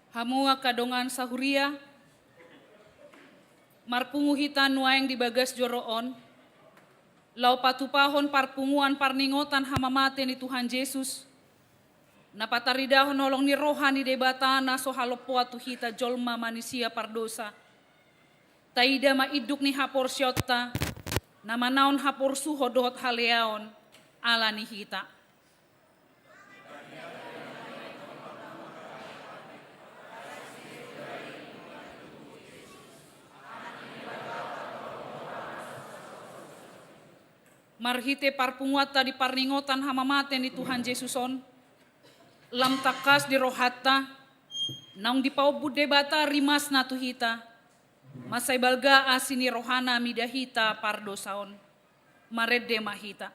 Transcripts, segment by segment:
Hamua kadongan sahuria, marpungu hita nuaeng di bagas joroon, lau patupahon parpunguan parningotan hamamate ni Tuhan Yesus, napataridahon nolong ni rohani debatana so halopoa tu hita jolma manusia pardosa, taida maiduk ni hapor syota, namanaon hapor suho dohot haleaon, ala ni hita. Marhite parpunguata di parningotan hamamaten di Tuhan Yesuson, lam takas di rohata, naung di paubu debata rimas na tuhita, masay balga asini rohana midahita pardosaon, marede mahita.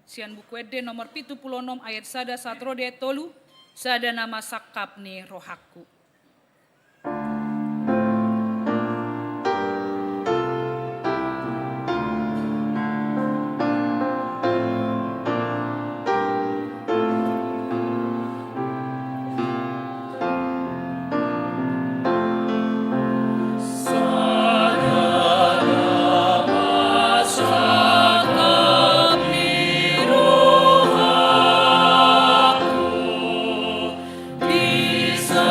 Sian buku ede nomor 76 ayat sada satrode tolu, sada nama sakap ni rohaku. Bisa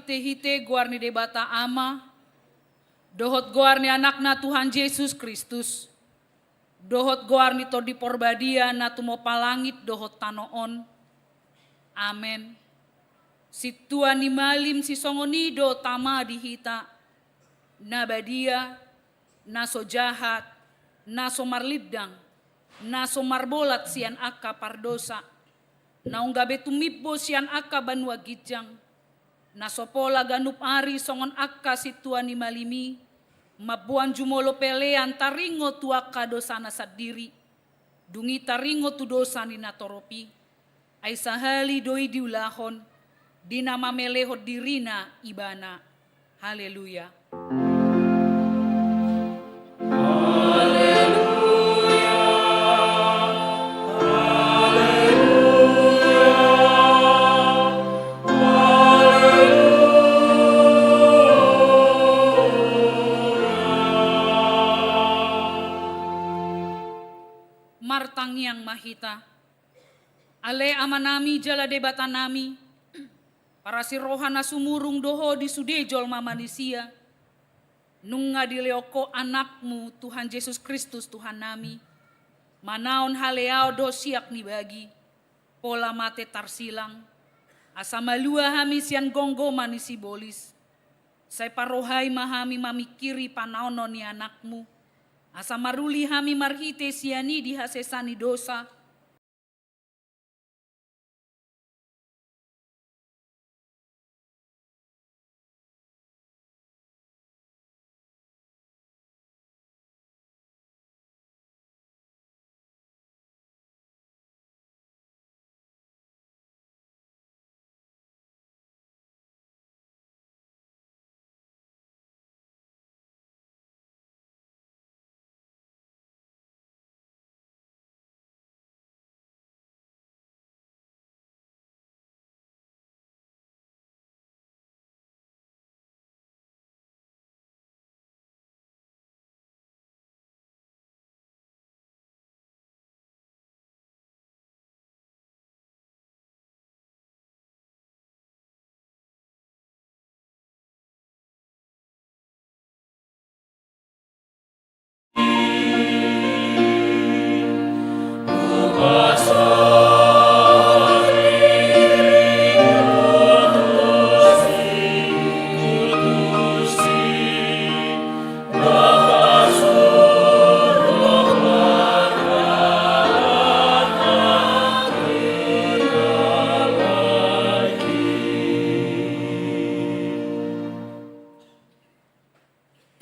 hite-hite guarni debata ama, dohot guarni anakna Tuhan Yesus Kristus, dohot guarni to di porbadia na tumo palangit dohot tanoon. Amen. Si Tuhan ni malim si songonido tama dihita, na badia, na so jahat, na so marlidang, na so marbolat sian aka pardosa, na unggabe tumibo sian aka banua gijang, na sopola ganup ari songon aka si Tuhan ni malimi, mabuan jumolo pelean taringo tuaka dosana sadiri, dungi taringo tu dosa ni natoropi, ay sahali doi diulahon, dinama melehot dirina ibana. Haleluya. Martang yang mahita, ale amanami jala debata nami, para si rohana sumurung doho di sudejol mamanisia, nunga dileoko anakmu Tuhan Yesus Kristus Tuhan nami, manaon haleao do siak ni bagi, pola mate tarsilang, asa malua hami sian gonggo manisi bolis, saya parohai mahami mamikiri panaono ni anakmu, asa maruli hami marhite siani dihasesani dosa,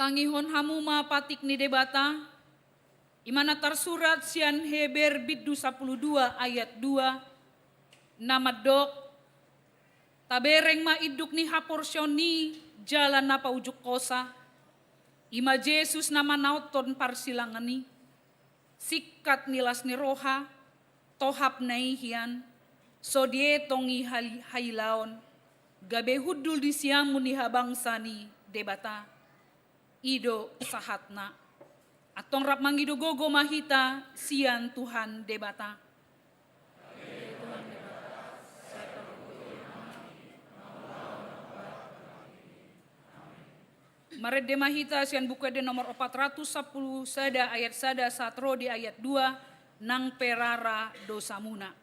tangihon hamu mapatik ni debata, imana tersurat sian Heber biddu 12 ayat 2, nama dok, tabereng ma iduk ni haporsioni jalan napa ujuk kosa, ima Yesus nama nauton parsilangani, sikat nilas ni roha, tohap naihian, sodietongi hailaon, gabe hudul di siamu ni habangsani debata, ido sahatna, atong rap mangido gogo mahita sian Tuhan debata. Marede mahita sian buku de nomor 410 sada ayat sada satro di ayat 2 nang perara dosamuna.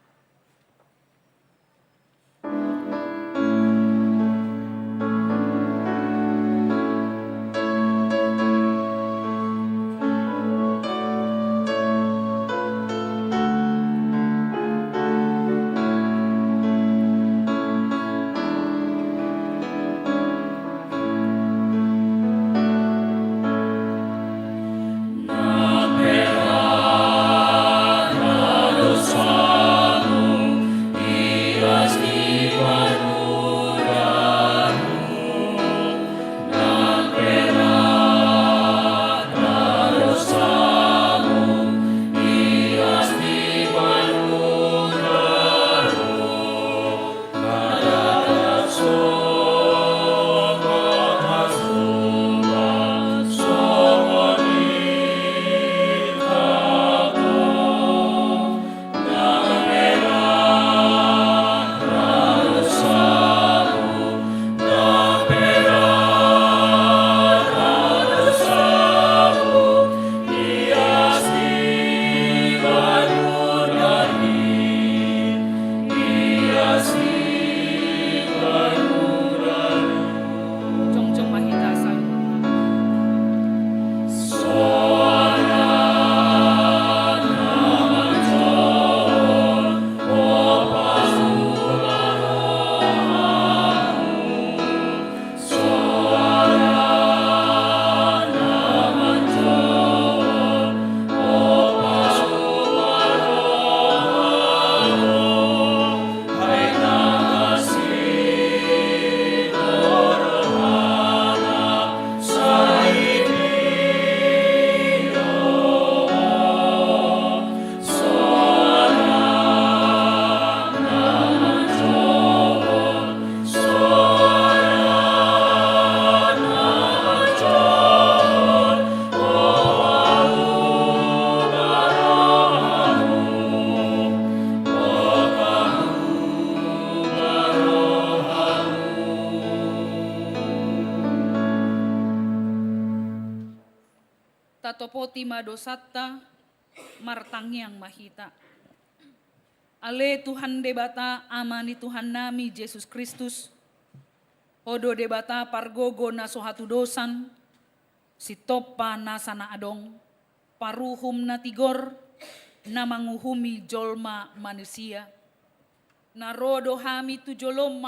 Dosa tatopoti madosatta martangyang mahita. Ale Tuhan debata amani Tuhan nami Yesus Kristus. Odo debata pargogo na sohatu dosan. Sitopa na sana adong. Paruhum na tigor na manguhumi jolma manusia. Narodo hami tu jolom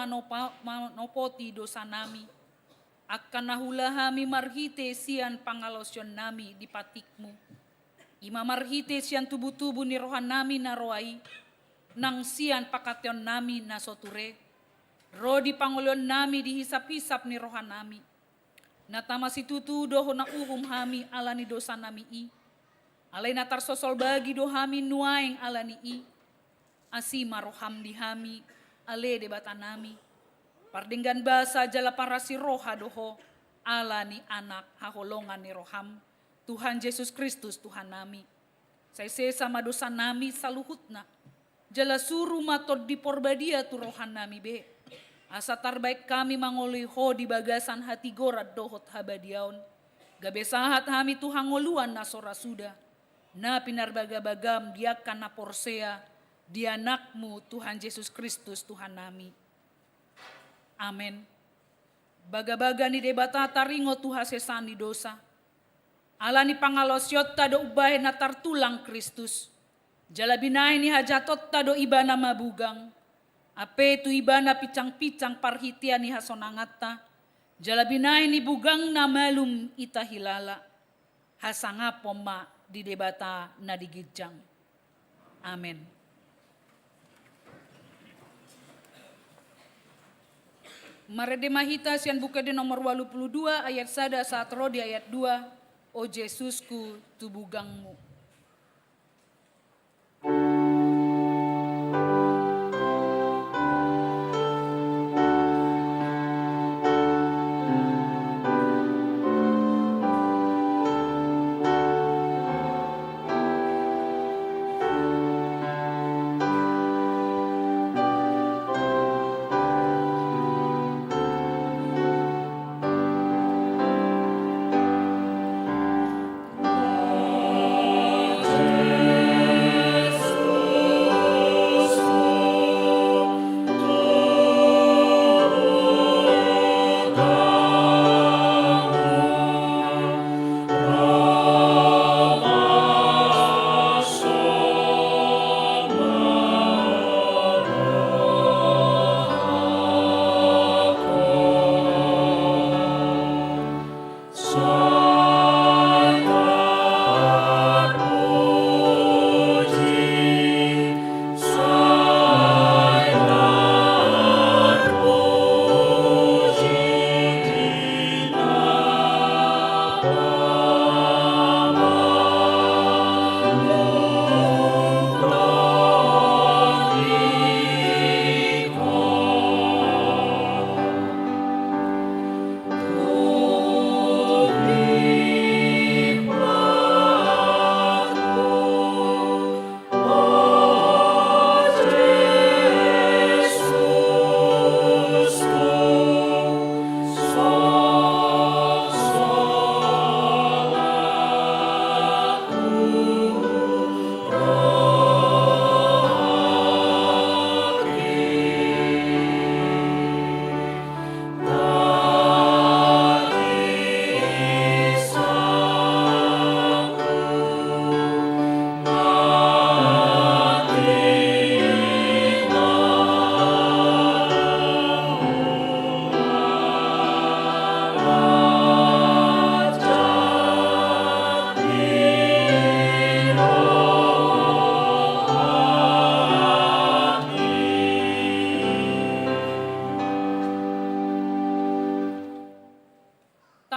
manopoti dosa nami. Akan nahula hami marhite sian pangalosyon nami di patikmu. Ima marhite sian tubuh-tubuh ni rohan nami na roai. Nang sian pakation nami na soture. Ro di pangulyon nami dihisap-hisap ni rohan nami. Natama situtu doho na uhum hami alani dosa nami i. Alay natar sosol bagi dohami nuaing alani i. Asima roham di hami ale debata nami. Pardinggan basa jala parasi roha doho alani anak haholongan ni roham. Tuhan Yesus Kristus Tuhan nami. Saya sama dosa nami saluhutna. Jala suruh matod di porbadia tu rohan nami be. Asa tarbaik kami mangoli ho di bagasan hati gorat dohot habadiaon. Gabesahat hami Tuhan ngoluan na sora sudah. Na pinarbagabagam diakan na porsea. Di anakmu Tuhan Yesus Kristus Tuhan nami. Amin. Baga-baga ni debata taringo Tuhan sesani dosa. Ala ni pangalosyot tado ubay na tartulang Kristus. Jala binay ni hajatot tado iba na mabugang. Ape tu iba na picang-picang parhitian ni hasonangata. Jala binay ni bugang na malum ita hilala. Hasangapom ma di debata na digidjang. Amen. Marede mahita sian buka di nomor 82 ayat 1 saat roh di ayat 2. O Yesusku tubugangmu.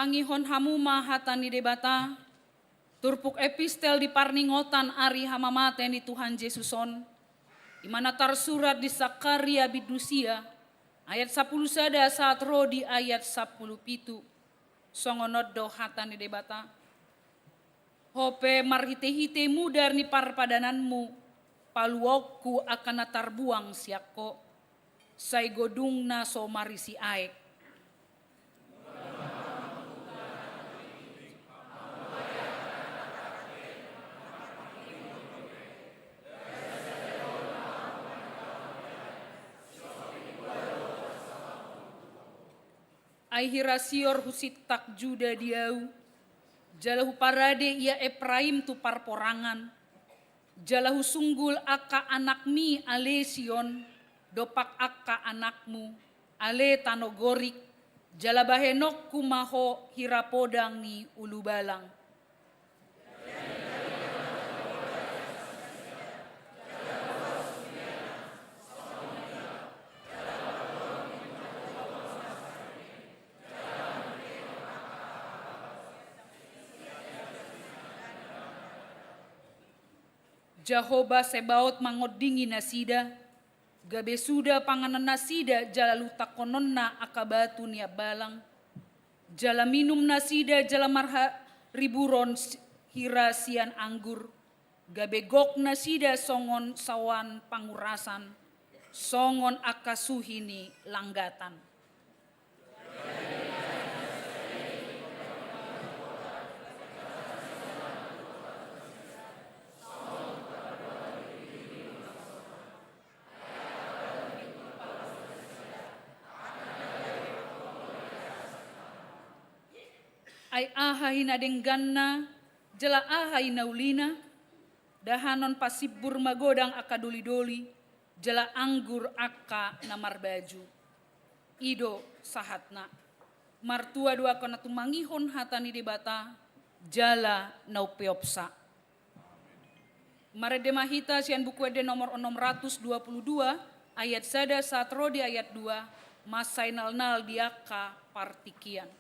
Tangihon hamuma hatani debata, turpuk epistel di parningotan ari hamamate ni Tuhan Yesuson, imana tarsurat di Sakaria bidusia, ayat 10 sada saat roh di ayat 10 pitu, songonoddo hatani debata, hope marhite-hite mudar ni parpadananmu, paluokku akan natarbuang siakko, say godung na so marisi aek. ai hirasior husitak juda diau, jalahu parade ia Efraim tu parporangan, jalahu sunggul aka anakmi ale Sion, dopak aka anakmu ale tanogorik, jala bahenok kumaho hirapodang ni ulubalang. Jehovah Sebaot mangodingi nasida, gabe suda panganan nasida jala lutak kononna akabatu niat balang, jala minum nasida jala marha riburon hirasian anggur, gabe gok nasida songon sawan pangurasan, songon akasuhini langgatan. Ai ahai nadengganna, jela ahai naulina, dahanon pasibur magodang aka doli-doli, jela anggur aka namar baju. Ido sahatna, martua dua kona tumangihon hatani debata, jala naupeopsa. Maredemahita sian buku ede nomor 622, ayat sada satro di ayat 2, masai nal diaka partikian.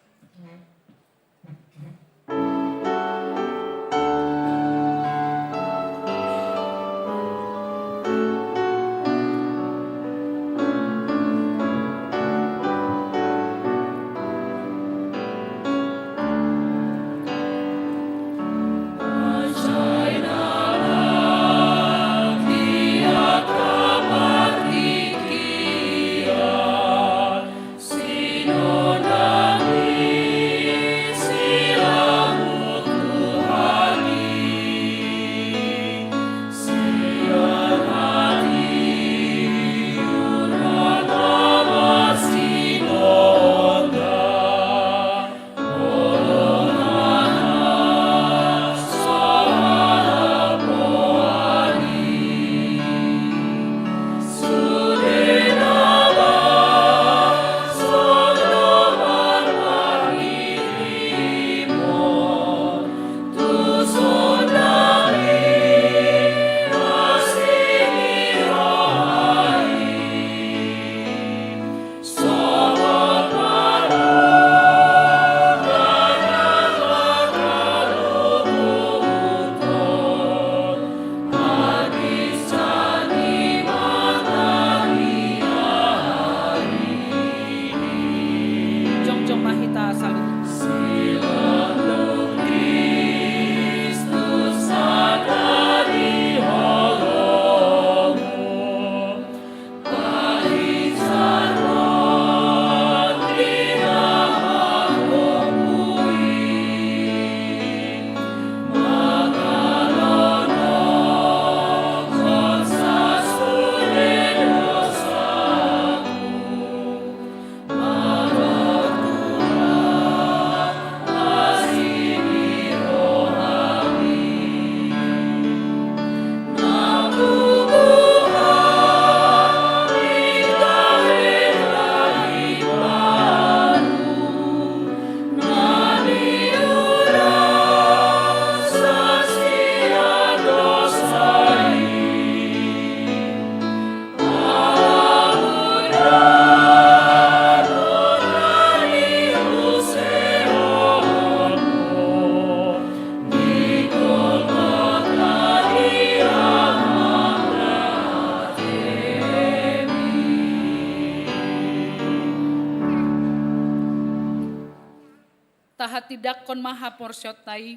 Tahatidakkon maha porsyotai,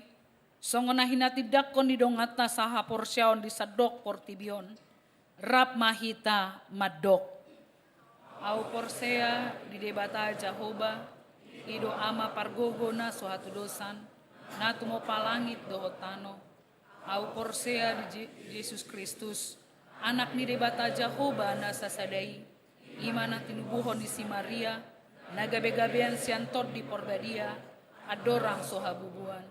songona hinatidakkon di dongata saha porsyaon di sadok portibion, rap mahita madok. Au porsea di debata Jehovah, ido ama pargogona suhatu dosan, natumo palangit dohotano. Au porsea di Yesus Kristus, anak ni debata Jehovah na sasadai, imana tinubuhon di si Maria, nagabe-gabean siantot di porbadia, adorang sohabubuan.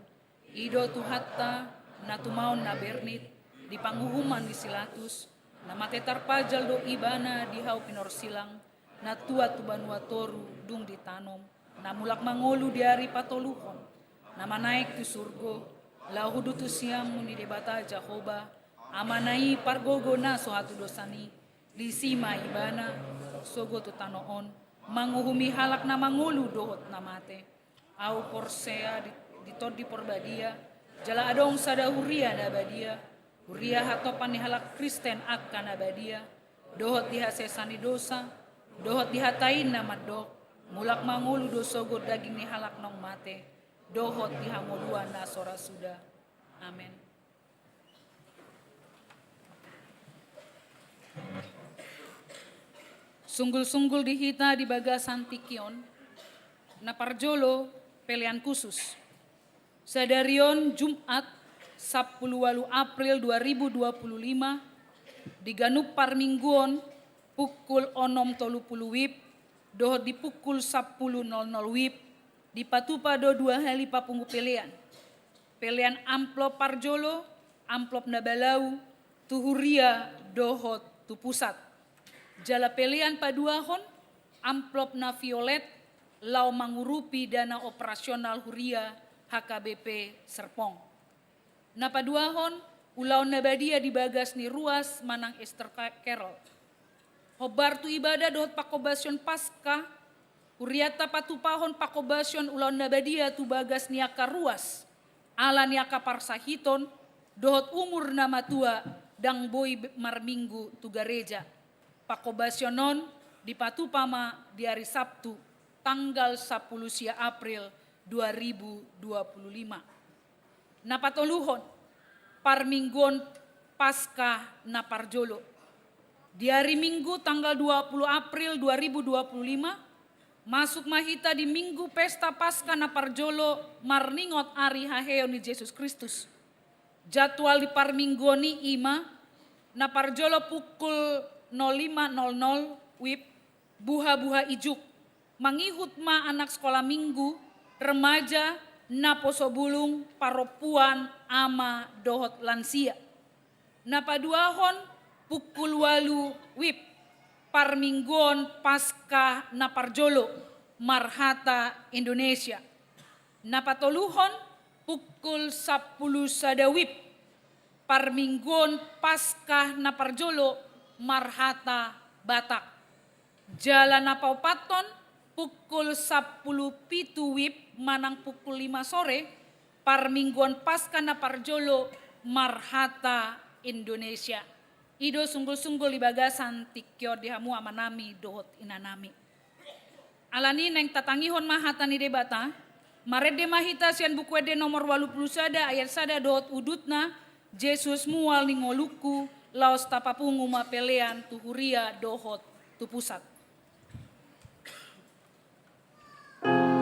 Ido tuhatta, natumaon na bernit, di panghuhuman di silatus, na matetar pajal do ibana di hau pinorsilang, na tua tubanua toru dung ditanom, na mulak mangolu di hari patoluhon, na manaik tu surgo, lahudu tu siam muni debata Jahoba, amanai pargogo na sohatu dosani, di sima ibana, sogo tu tanoon, manguhumi halak na mangolu dohot na mate, au porsea di tod di porbadia, jala adong sada huria da badia, huria hatopan ni halak Kristen akan abadia, dohot dihasesani dosa, dohot dihatain na madok, mulak mangulu dosogo daging ni halak nong mate, dohot dihangoluan na sora suda. Amen. Sunggul-sunggul dihita di bagasan tikion, na parjolo pelian khusus. Sadarion Jumat 10 April 2025 di Ganup Parmingguon pukul 6.30 WIB dohot di pukul 10.00 WIB di patupa do 2 hali papungu pelian. Pelian amplop parjolo, amplop nabalau, tuhuria dohot tu pusat. Jala pelian paduahon, amplop na violet, lau mangurupi dana operasional huria HKBP Serpong. Na paduahon, ulau nabadia di bagas ni ruas manang Esther Carol. Hobar tu ibadah dohot pakobasyon pasca, kuriata patupahon pakobasyon ulau nabadia tu bagas niaka ruas, ala niaka parsahiton, dohot umur nama tua, dang boy marminggu tu gareja. Pakobasyonon di patupama di hari Sabtu, tanggal 10 April 2025. Napatoluhon, parmingguon pasca naparjolo. Di hari Minggu tanggal 20 April 2025, masuk mahita di Minggu pesta pasca naparjolo marningot ari haheo ni Yesus Kristus. Jadwal di parmingguoni ima, naparjolo pukul 05.00 WIB, buha-buha ijuk, mangihut ma anak sekolah minggu, remaja, naposobulung, paropuan, ama, dohot lansia. Napaduahon pukul 8 WIB, parmingguon pasca naparjolo, marhata Indonesia. Napatoluhon pukul 10 sada WIB, parmingguon pasca naparjolo, marhata Batak. Jalan napaupaton pukul 10 pitu WIB manang pukul 5 sore, parmingguan pasca naparjolo marhata Indonesia. Ido sunggul-sunggul di bagasan tikyo dihamu amanami dohot inanami. Alani neng tatangihon mahata ni debata, marede mahita sian buku ede nomor 80 sada ayat sada dohot udutna, Yesus mual ningoluku, laos tapapungu mapelean tuhuria dohot tu pusat. Sing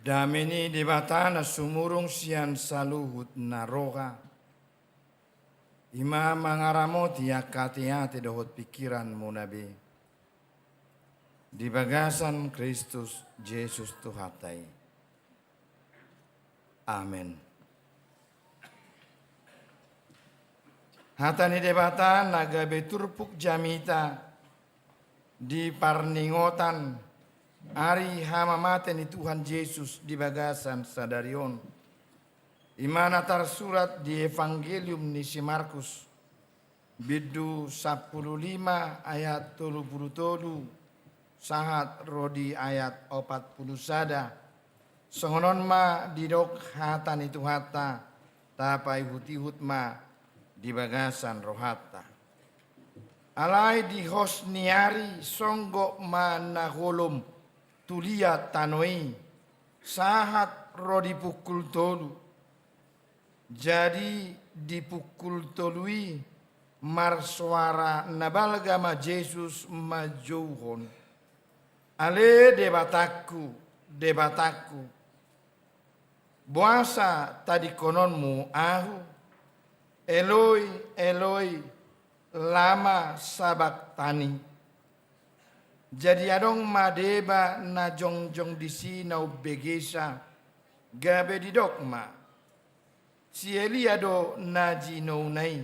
Dameni debata na sumurung sian saluhut na roga. Ima mangaramoti akati-ati dohot pikiran mo nabi. Di bagasan Kristus Yesus Tuhatai. Amen. Hatani debata nagabe turpuk jamita di parningotan ari hamamate ni Tuhan Yesus di bagasan sadarion. Imana tersurat di Evangelium ni si Markus bidu 15 ayat 37 sahat rodi ayat 40 sada. Songonon ma didok hata ni Tuhata tapai hutihut ma di bagasan rohata. Alai di hosniari songgo ma nagolom tulia tanoi sahat rodi pukul tolu. Jadi di pukul tolui marsuara nabalgama Yesus majuhon. Ale debataku. Buasa tadi kononmu ahu. Eloi, lama sabaktani. Jadi adong madeba na jongjong di sinau begesa gabe di dokma. Si Eliado naji nai.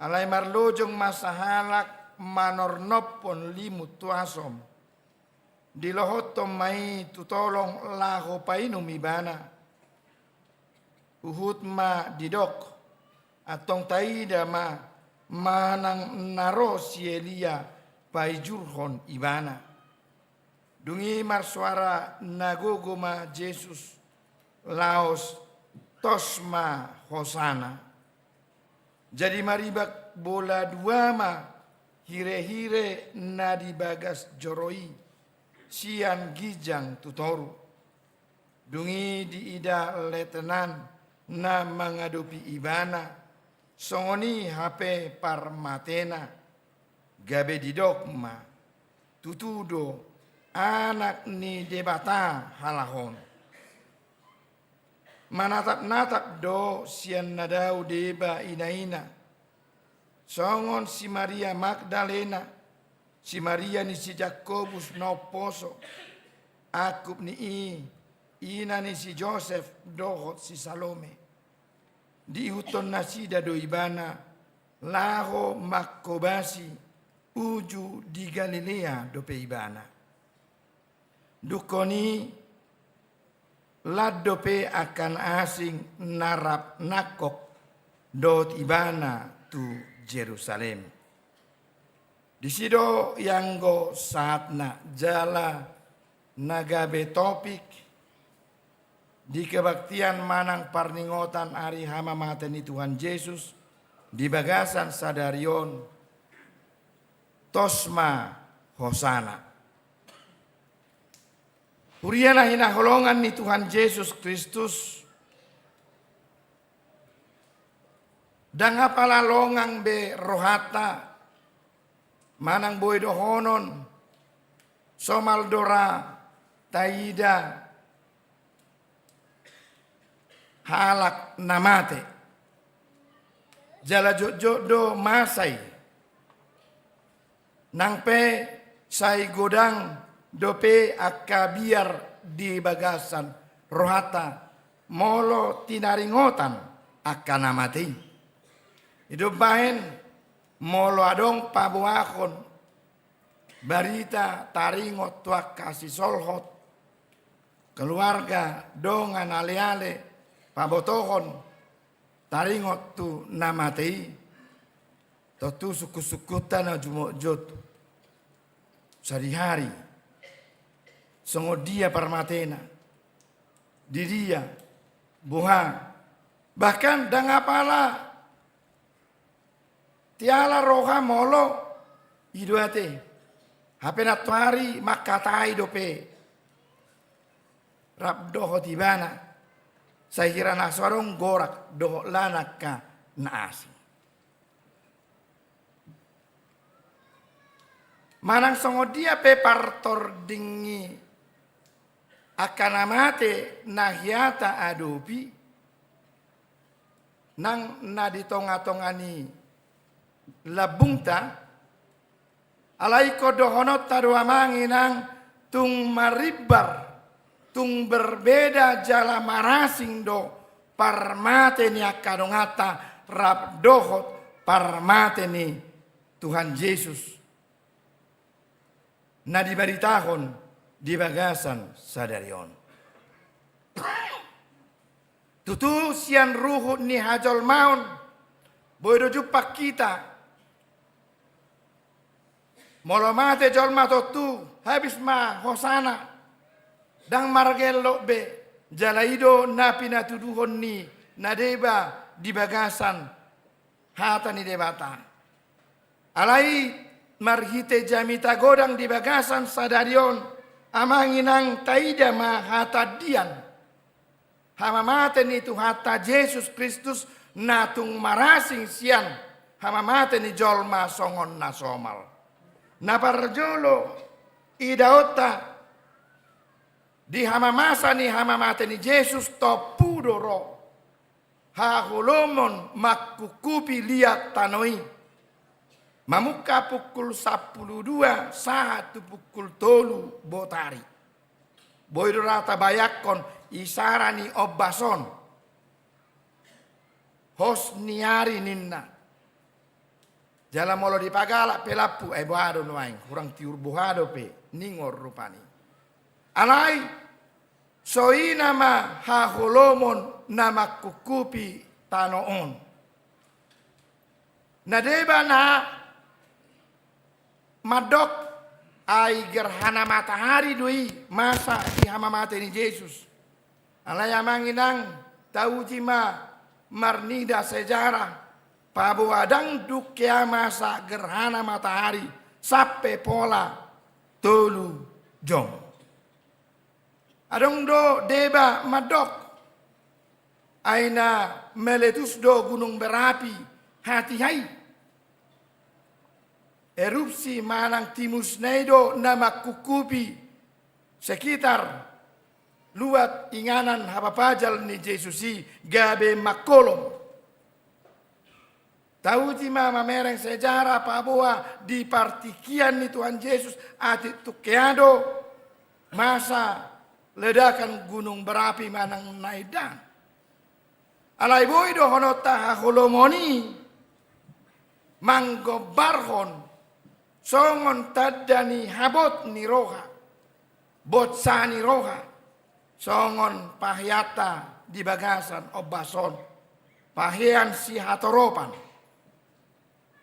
Alai marlojong masahalak manornopon limut tuasom. Di lohotom mai tutolong laho painum ibana. Uhut ma didok. Atong taida ma manang naro si Elia paijurhon ibana. Dungi marsuara nagogo ma Jesus laos tosma hosana. Jadi maribak bola dua ma hire-hire na dibagas joroi sian gijang tutoru. Dungi diida letenan na mengadupi ibana songoni HP parmatena gabe didokma tutudo anak ni debata halahon. Manatap-natap do sian nadau deba ina-ina. Songon si Maria Magdalena, si Maria ni si Jakobus no poso, Akub ni ina ni si Joseph dohot si Salome. Di huton nasida do ibana, laho makobasi, uju di Galilea do pe ibana. Dukoni ladope akan asing narap nakok dot ibana tu Jerusalem. Di sido yanggo saatna jala nagabe topik di kebaktian manang parningotan ari hamamaten ni Tuhan Yesus di bagasan sadarion tosma hosana. Uriana hinaholongan ni Tuhan Yesus Kristus. Dan apala longang be rohata. Manang boy dohonon. Somaldora taida. Halak namate. Jala jodo masay. Nang pe say godang dope akabiar di bagasan rohata molo tinaringotan akan amati. Hidup bahen molo adong pabuakon barita taringot tuak kasih solhot keluarga dongan ale-ale pabotohon taringot tu namati totu suku-sukutan jumojot sehari-hari. Songo dia parmatena. Di dia. Buha. Bahkan dangapala. Tiala roha molo. Iduate. Hape natuari makatai dope. Rabdoho tibana. Saya kira naswarong gorak. Doho lanaka naasi. Manang songo dia pe partor dingi akan amate nahiata adopi nang na ditonga-tongani labungta alai ko dohonot tadu amangi nang tung maribar tung berbeda jala marasing do parmate ni akadongata rab dohot parmate ni Tuhan Yesus na dibaritahon di bagasan sadarion. Tutu sian ruhut ni hajol maun boy jupak kita molomate jol matotu habis ma hosana dang margello be jalaido napi natuduhon ni nadeba di bagasan hata ni debata alai marhite jamita godang di bagasan sadarion amanginang taida ma hata dian hamamaten itu hata Yesus Kristus natung marasing sian hamamaten ni jolma songon nasomal naparjolo idaota di hamamasa ni hamamaten ni Yesus topudoro hahulomon makukupi liat tanoi mamuka pukul 12 saat pukul 3 botari boydo rata bayakon isarani obbason hos niari ninna jala molo dipagala pelapu bohado noaing kurang tiur bohado pe ningor rupani alai soina ma haholomon nama kukupi tanoon nadeba na madok ai gerhana matahari doi masa di hamamate ni Yesus alaya manginang tahu jima marnida sejarah pabuadang dukia masa gerhana matahari sampai pola tolu jong adong do deba madok aina meletus do gunung berapi hati hai erupsi manang timus neido nama kukupi sekitar luat inganan hapapajal ni Yesusi gabe makolom tahu jima mamereng sejarah Papua di partikian ni Tuhan Yesus ati tukeado masa ledakan gunung berapi manang naidan alai boido honota holomoni manggobarhon songon tadani habot ni roha botsani roha songon pahyata di bagasan obason pahian si hatoropan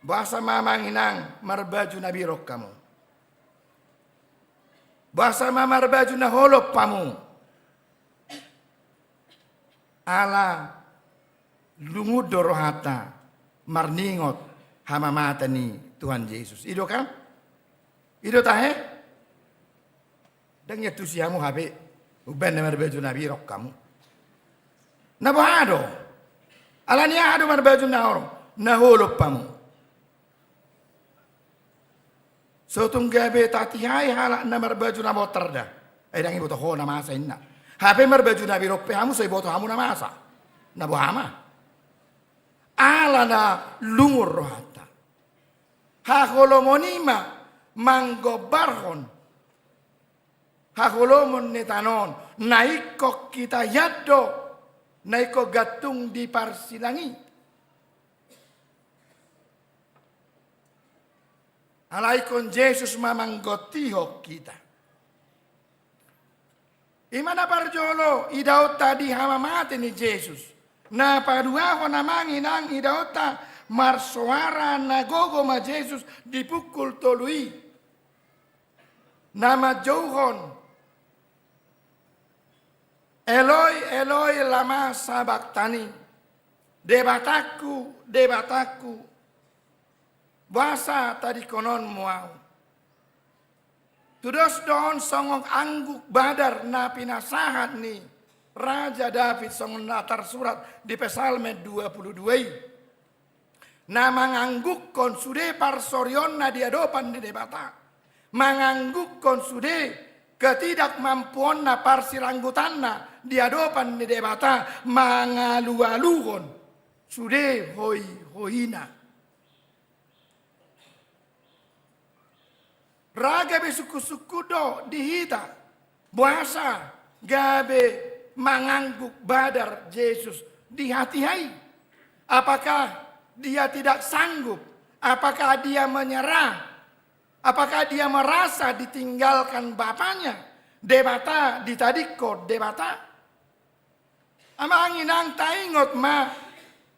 bahasa mamanginang marbaju nabi rok kamu bahasa mamarbaju na holop pamu ala lungud dorohata marningot hamamata ni Tuhan Yesus ido kan ido tahe dangnya tusiamu habe uben marbaju nabi rok kamu nabohado alania hado marbaju na oro na holop pamu so tunggabe tatihai halak na marbaju na motorda dangi boto ho na masa inna hape marbaju na birok pe hamu so boto hamu na masa na bohama ala na lungur rohata ha holomonima manggobarhon ha holomon netanon naiko kita yaddo naiko gatung di parsilangi alaikon Yesus mamanggotiho kita imana parjolo idauta di hamamate ni Yesus na paduaho namangi nang idauta marsuara nagogo ma Yesus dipukul tolui nama jauhon Eloi Eloi lama sabaktani debataku debataku bahasa tadi konon muau tudos don songong angguk badar napi nasahat ni Raja David songong latar surat di Psalme 22 na mangangguk konsude parsorion na diadopan di debata mangangguk konsude ketidakmampuan na parsiranggutan na di hadapan ni debata mangalu-aluhon sude hoina. Raga be suku-suku do dihita buasa gabe mengangguk badar Yesus di hati hai. Apakah dia tidak sanggup? Apakah dia menyerah? Apakah dia merasa ditinggalkan bapaknya? Debata ditadiko debata. Amanginang taingot ma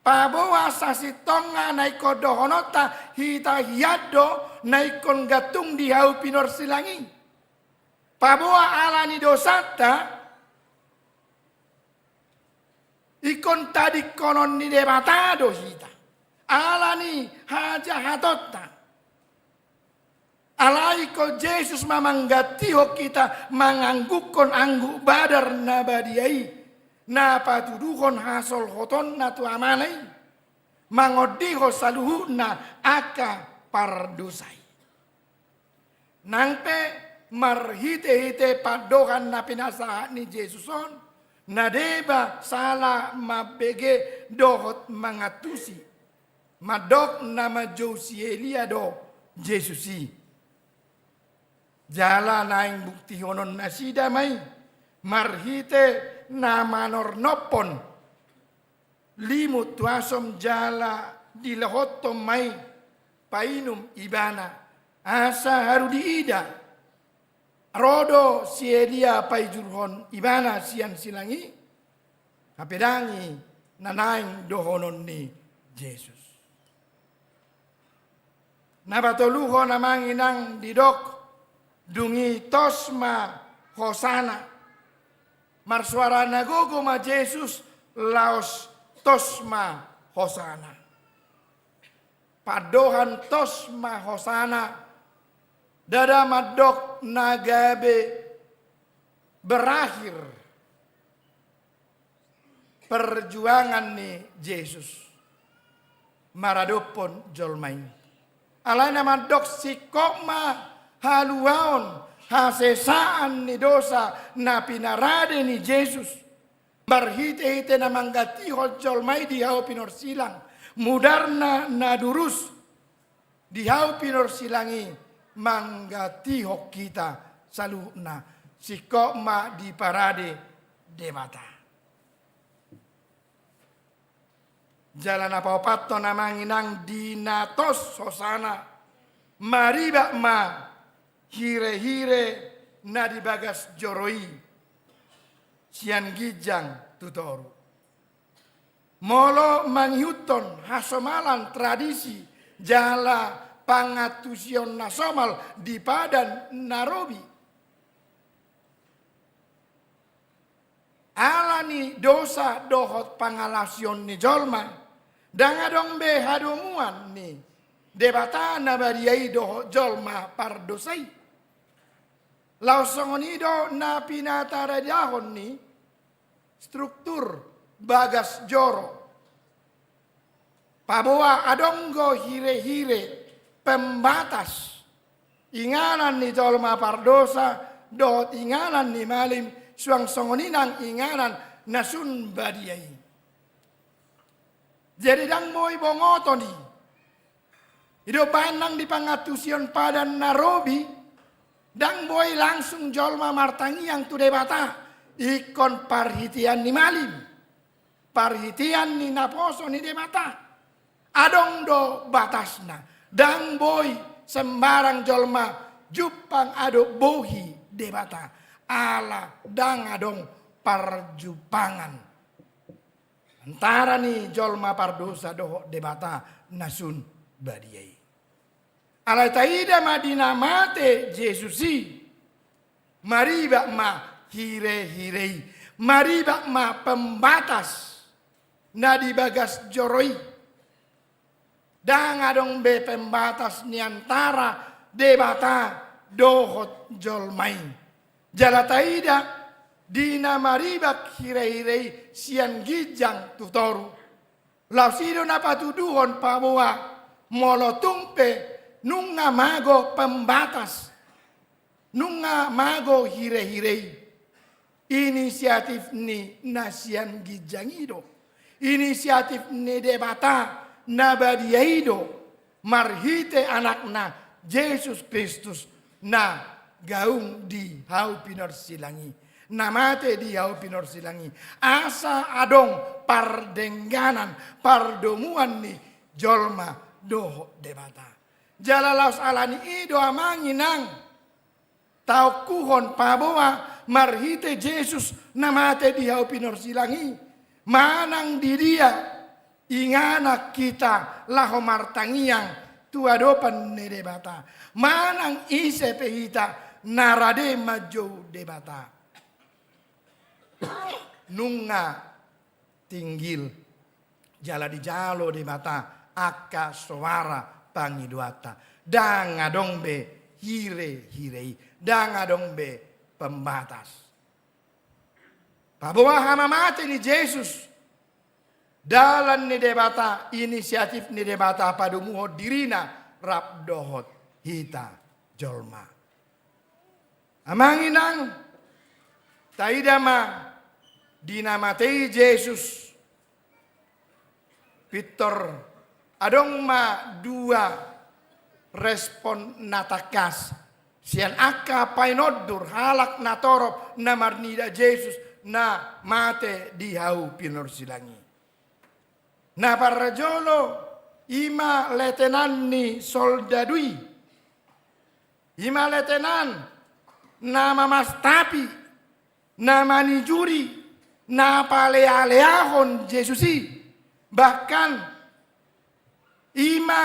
pabawa sasitonga naiko dohonota hita hiado naikon gatung di hau pinor silangi. Pabawa alani dosata ikon tadi konon ni debata do hita. Alani haja hatota. Alaiko Yesus mamanggati ho kita menganggukon anggu badar nabadiai. Na patudukon hasol hoton na tu amanai. Mangodiho saluhu na aka pardusai. Nangpe marhite-hite padokan na pinasahan ni Jesuson. Nadeba salah mabege dohot mangatusi. Madok nama Josi Elia do Jesusi. Jala naing bukti honon nasida mai. Marhite nama nornopon. Limut tuasom jala dilahotom mai. Painum ibana. Asa haru diida. Rodo si Elia paijurhon ibana sian silangi. Kapedangi nanaing dohonon ni Yesus. Nabatoluho namang inang didok. Dungi tosma hosana. Marsuara nagogo ma Yesus laos tosma hosana. Padohan tosma hosana. Dada madok nagabe berakhir. Perjuangan ni Yesus. Maradopon jolmain. Alana madok sikokma haluaon hasesaan ni dosa na pinarade ni Yesus. Barhite-hite na manggati hojol mai di hau pinor silang. Mudarna na durus di hau pinor silangi manggati hok kita saluna sikok ma di parade debata. Jalan apa pato na manginang dinatos hosana mariba ma hire-hire na di bagas joroi sian gijang tutoru. Molo manghuton hasomalan tradisi jala pangatusion nasomal di padan Narobi. Alani dosa dohot pangalasion ni jolma. Dangadong be hadomuan ni. Debata nabadiai dohot jolma pardosai. Lausongonido na pinatara dahon ni. Struktur bagas joro. Pabawa adonggo hire-hire pembatas. Inganan ni jolma pardosa. Dohot inganan ni malim. Suang songoninang inganan nasun badiai. Jadi dang moy bongoto ni. Ido panang di pangatusion padan Narobi. Dang boy langsung jolma martangi yang tu debata. Ikon parhitian ni malim. Parhitian ni naposo ni debata. Adong do batasna. Dang boy sembarang jolma jupang ado bohi debata. Ala dang adong parjupangan. Antara ni jolma pardosa doho debata nasun badiai. Alai taida madina mate Jesusi. Mariba ma hire-hirei. Mariba ma pembatas. Nadi bagas joroi. Dang adong be pembatas ni antara debata dohot jolmai. Jalataida dina maribak hirei-hirei sian gijang tutoru. Lausido napatuduhon pabawa molotungpe nung ngamago pembatas. Nunga mago hire-hirei. Inisiatif ni nasian gijangido. Inisiatif ni debata nabadiaido. Marhite anakna Yesus Kristus na gaung di hau pinor silangi. Namate di hau pinor silangi. Asa adong pardengganan, pardomuan ni jolma doho debata. Jalalaus alani ido amanginang. Tau kuhon paboa marhite Yesus namate di hau pinor silangi. Manang di dia. Ingana kita laho martangiang tuadopan ne debata. Manang ise pehita narade majo debata. Nunga tinggil jala di jalo debata akka suara pangiduata. Danga dongbe hire-hirei. Danga dongbe pembatas. Pabawa hama mate ni Yesus. Dalam ni debata inisiatif ni debata padumuho dirina rap dohot hita jolma. Amanginang taidama dinamatei Yesus. Victor adong ma dua respon natakas. Sian akka painodur halak natorop na marnida Yesus na mate di hau pinor silangi. Na parrajolo ima letenan ni soldadui. Ima letenan na mamastapi, na manijuri, na palealeahon Yesusi. Bahkan ima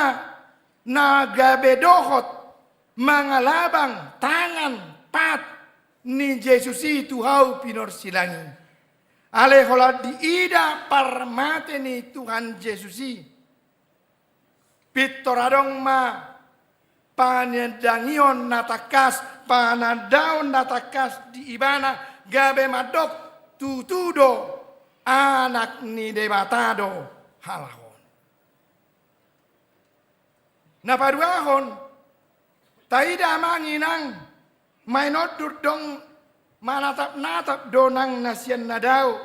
na gabedohot mangalabang tangan pat ni Yesusi tuhau pinor silangi. Alehola di ida parmate ni Tuhan Yesusi. Pitoradong ma panedangion natakas, panadaon natakas di ibana gabe madok tutudo anak ni debatado halahon. Napaduahon taida manginang mainodur dong manatap-natap donang nasian nadau.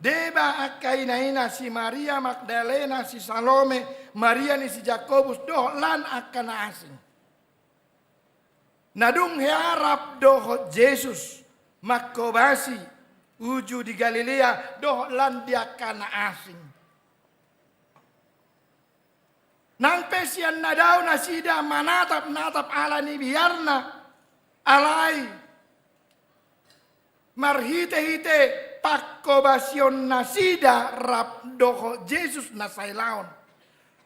Deba akainaina si Maria Magdalena, si Salome, Maria ni si Jakobus doh lan akan asing. Nadung harap doh Yesus makobasi uju di Galilea doh lan dia kana asing. Nang pesian nadau nasida manatap-natap ala ni biarna alai. Marhite-hite pakobasion nasida rap doho Yesus nasailaon.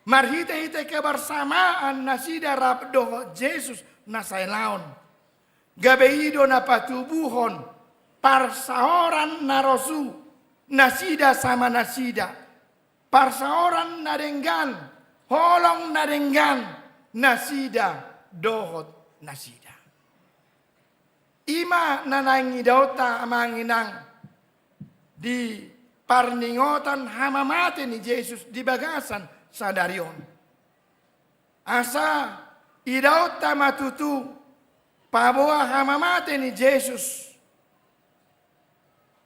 Marhite-hite kebersamaan nasida rap doho Yesus nasailaon. Gabeido na patubuhon parsaoran narosu nasida sama nasida. Parsaoran nadenggan holong nadenggan nasida dohot nasida. Ima nanangi dauta amanginang di parningotan hamamate ni Yesus di bagasan sadarion. Asa idauta matutu paboa hamamate ni Yesus.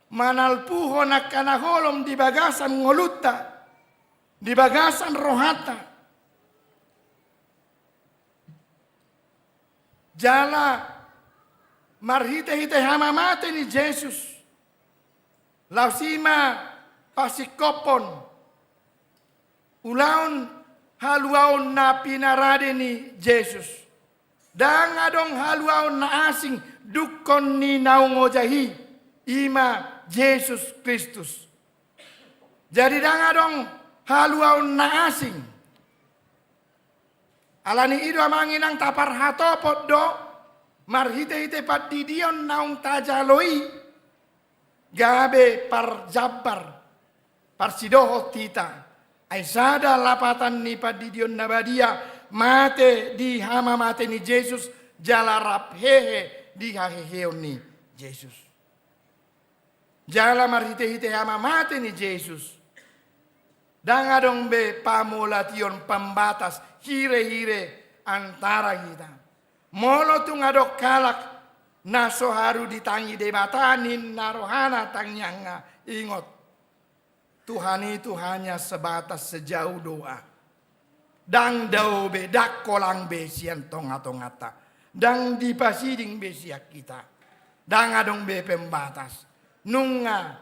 Manalpuhon akanaholom di bagasan ngoluta, di bagasan rohata. Jala marhite-hite hamamate ni Yesus. Lausima pasikopon. Ulaon haluaon na pinarade ni Yesus. Dangadong haluaon na asing dukon ni naungojahi. Ima Yesus Kristus. Jadi dangadong haluaon na asing. Alani ido amanginang tapar hatopot do. Marhite-hite pat didion naung tajaloi. Gabe par jabbar. Par sidoho tita. Aisada lapatan ni pat didion nabadia. Mate di hama mate ni Yesus. Jalarap hehe di haheheon ni Yesus. Jala marhite-hite hama mate ni Yesus. Dangadong be pamulation pembatas hire-hire antara kita. Molo tu ngadok kalak naso haru ditangi debatanin narohana tangyanga. Ingot, Tuhan itu hanya sebatas sejauh doa. Dang dau be dak kolang be sian tonga-tongata. Dang dipasiding be siak kita. Dang adong be pembatas. Nunga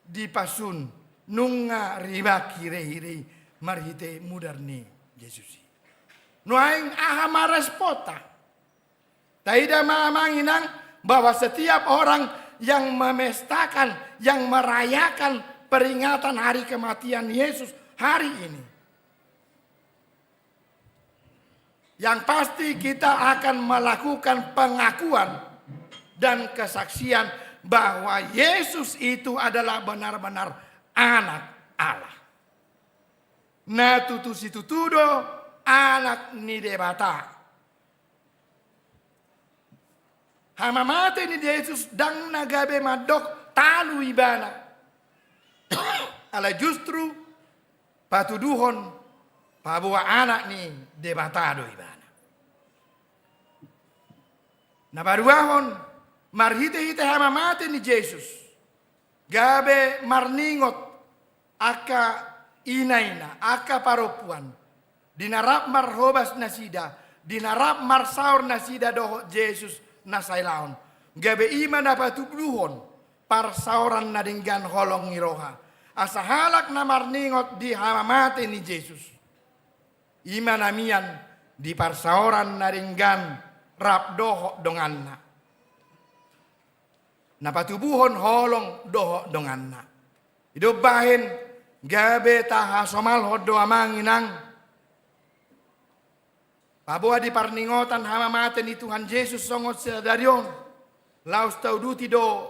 dipasun. Nunga riba kire-hire marhite mudarni Yesusi. Nuaing aha respota. Taida manginang bahwa setiap orang yang memestakan, yang merayakan peringatan hari kematian Yesus hari ini, yang pasti kita akan melakukan pengakuan dan kesaksian bahwa Yesus itu adalah benar-benar anak Allah. Na tutu situtudo anak ni debata. Hamamate ni Yesus dang nagabe madok talu ibana. Ala justru patuduhon pabuwa anak ni debatado ibana. Nabaruahon marhite-hite hamamate ni Yesus. Gabe marningot aka inaina, aka paropuan. Dinarap marhobas nasida, dinarap marsaur nasida doho Yesus nasailaon. Gabe ima napatubluhon parsauran nadinggan holong ngiroha. Asa halak na marningot di hamamate ni Yesus. Ima namian di parsauran nadinggan rap doho donganna. Napatubuhon holong doho donganna. Hidup bahin gabe taha somal hodo amanginang. Pabuha di parningotan hamamate ni Tuhan Yesus songot sedarion. Laus tauduti do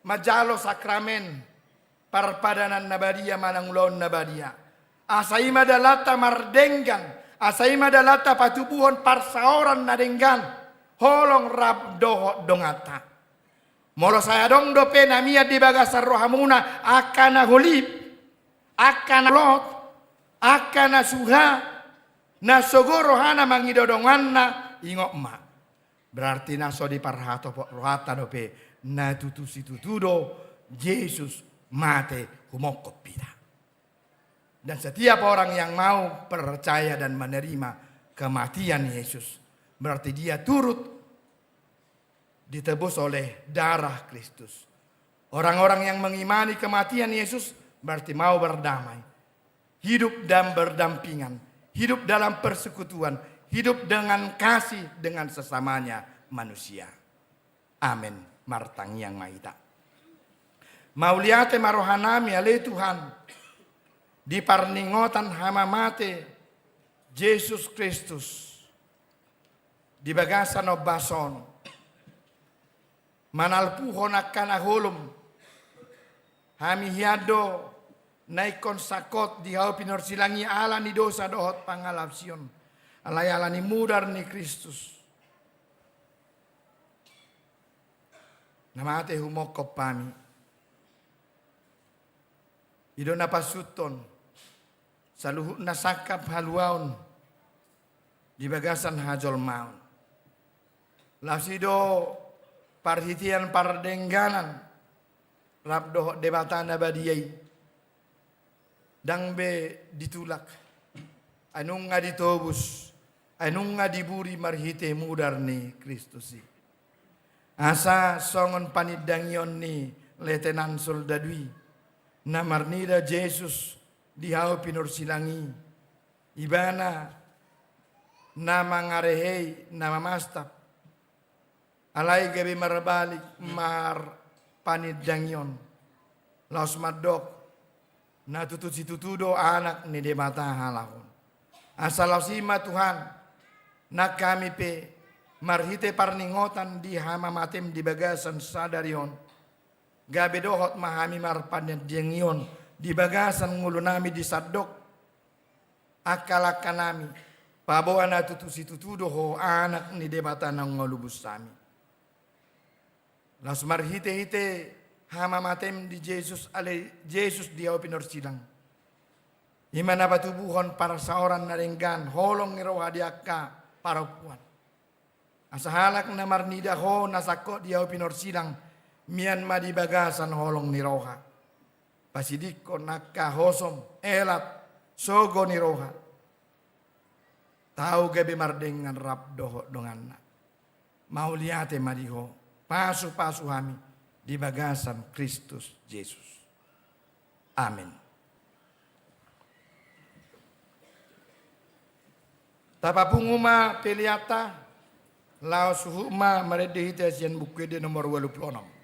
majalo sakramen parpadanan nabadia manangulon nabadia. Asaima dalata mardenggan. Asaima dalata patubuhon parsaoran nadenggan. Holong rab doho dongata. Molo saya dong dope namia di bagasar rohamuna akana holip, akana lot, akana suha, nasogo rohana mangidodonganna ingok ma. Berarti naso di parhato rohata dope na tutudo Yesus mate humokop pita. Dan setiap orang yang mau percaya dan menerima kematian Yesus, berarti dia turut ditebus oleh darah Kristus. Orang-orang yang mengimani kematian Yesus berarti mau berdamai. Hidup dan berdampingan. Hidup dalam persekutuan. Hidup dengan kasih dengan sesamanya manusia. Amin. Martang yang maita. Mauliate marohanami ale Tuhan. Di parningotan hamamate Yesus Kristus. Di bagasan o bason. Manalpuhon akan ahulum. Hami hiado naikon sakot di hau pinorsilangi ala ni dosa dohot pangalapsion. Alay ala ni mudar ni Kristus. Namate humokop pami. Ido napasuton. Saluhut nasakap haluaon. Di bagasan hajol maun. Lasido parhitian pardengganan rabdo debatana badiyai dang be ditulak anung nga ditobus anung nga diburi marhite mudar ni Kristusi asa songon panidangyon ni Letenan Soldadui na marnida Jesus dihau pinursilangi ibana nama ngarehei nama mastap alay gabi marbalik mar panidangyon. Laos madok natutut situtudo anak ni demata halahon. Asalaw sima Tuhan na kami pe marhite parningotan di hamamatim di bagasan sadarion. Gabi dohot mahami marpanidangyon di bagasan ngulo nami di sadok. Akalaka nami pabawa natutut situtudo ho anak ni demata ng ngolubus sami. Las marhite-hite hamamatem di Jesus ale Jesus dia pinorsilang. Imana patubuhon para sa oran na ringgan holong ngiro hadiaka parapuan. Asahalak na marnida ho nasako diaw pinor silang mian madi bagasan holong ni roha. Pasidiko nakahosom elat sogo ni roha. Tahu gabi mardengan rap doho donganna. Mau liate madiho pasu-pasu hami di bagasan Kristus Yesus. Amin. Tapapunguma peliata lao suhuma maredehita sian buku de nomor 26.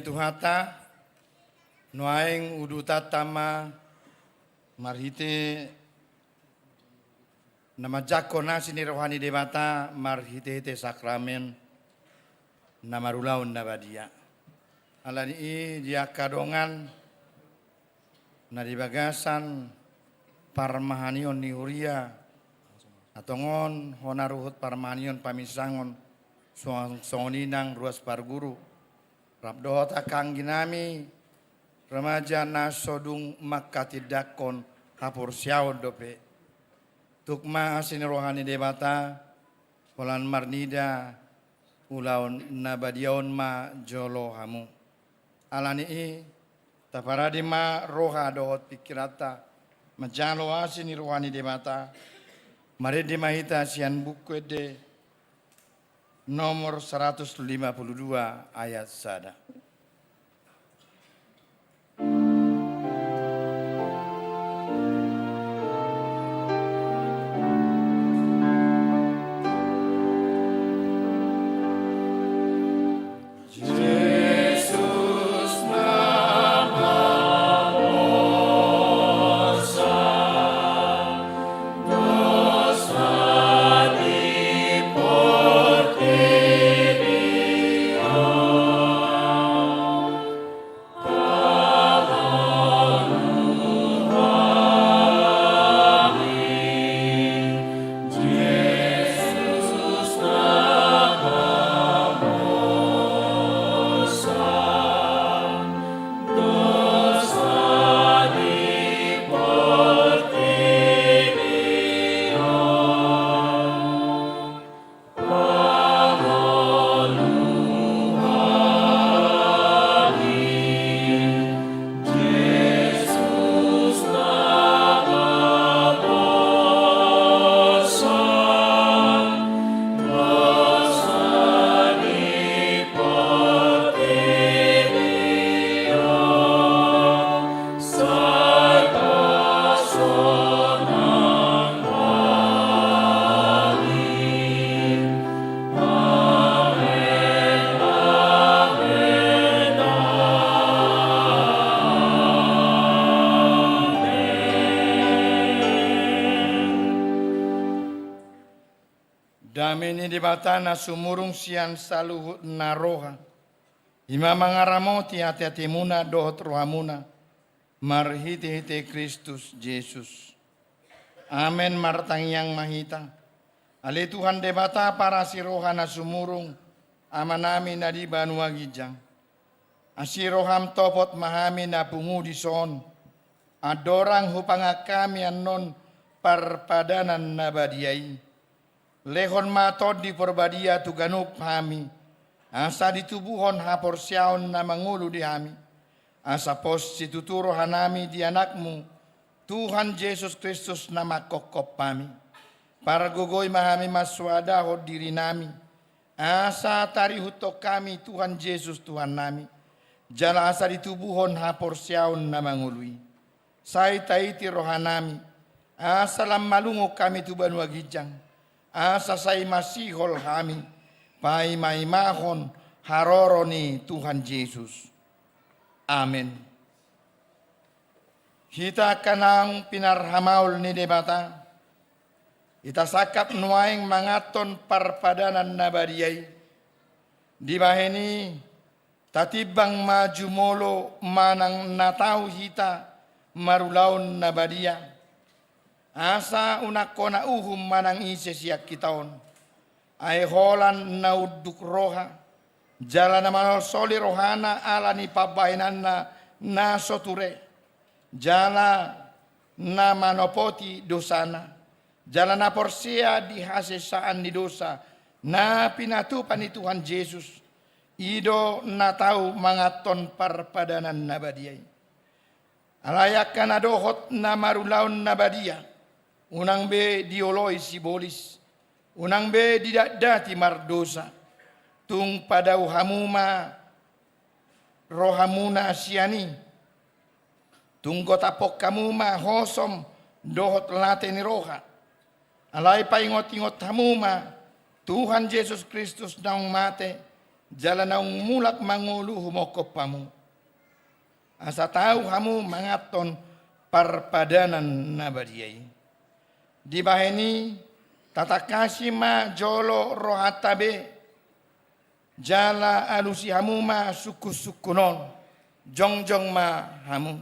Tuhata, Nuaing udutatama marhite nama jakona sini rohani debata marhite sakramen nama rulaun nabadia. Alani dia kadongan nadi bagasan parmahanion ni huria atongon honaruhut parmahanion pamisangon songoninang ruas parguru rabdohot akang ginami remaja nasodung makatidakon hapur siaw dope tukma asin rohani debata polan marnida ulaun nabadiaon ma jolo hamu alani taparadi ma roha dohot pikirata majalo asin rohani debata maredi mahita sian buku de nomor 152 ayat sada. Damini di batana sumurung sian saluhut naroha. Ima mangaramoti hati-hati muna dohot rohamuna. Marhiti-hiti Kristus Yesus. Amen martang yang mahita. Ali Tuhan debata para sirohana sumurung. Amanami nadi banua gijang. Asiroham topot mahami na pungu di son. Adorang hupangakami anon parpadanan nabadiai. Lehon matod di porbadia tu ganuk hami. Asa ditubuhon hapor siaon na mangulu di hami. Asa pos situturo hanami di anakmu. Tuhan Yesus Kristus na makokop kami. Para gogoy mahami maswadahod diri nami. Asa tarihutok kami Tuhan Yesus Tuhan nami. Jala asa ditubuhon hapor siaon na mangului. Say taiti rohanami. Asa lam malungok kami tuban wagijang. Asa say masihol kami, pai maimahon haroroni Tuhan Yesus. Amin. Kita kanang pinarhamaul ni debata, ita sakap nuaing mangaton parpadanan nabadiyay. Di baheni tatibang majumolo manang natau hita marulaun nabadiya. Asa unakona uhum manang ise siak kitaon. Ay holan nauduk roha. Jala naman soli rohana ala ni pabahinan na soture. Jala na manopoti dosana. Jala na porsia di hasesaan ni dosa. Na pinatupan ni Tuhan Yesus. Ido na tau mangaton parpadanan nabadiyay. Alayak ka na dohot na marulaon nabadiya. Unang be dioloy sibolis. Unang be didati mardosa. Tung padaw hamuma rohamuna siani. Tung gotapok kamuma hosom dohot late ni roha. Alay paingot-ingot hamuma Tuhan Yesus Kristus naong mate Jalan naung mulak mangulu humokop pamu. Asa tahu hamu mangaton parpadanan nabadiai. Di baheni tata kasih ma jolo rohatabe. Jala alusi hamu ma suku-sukunon. Jong-jong ma hamu.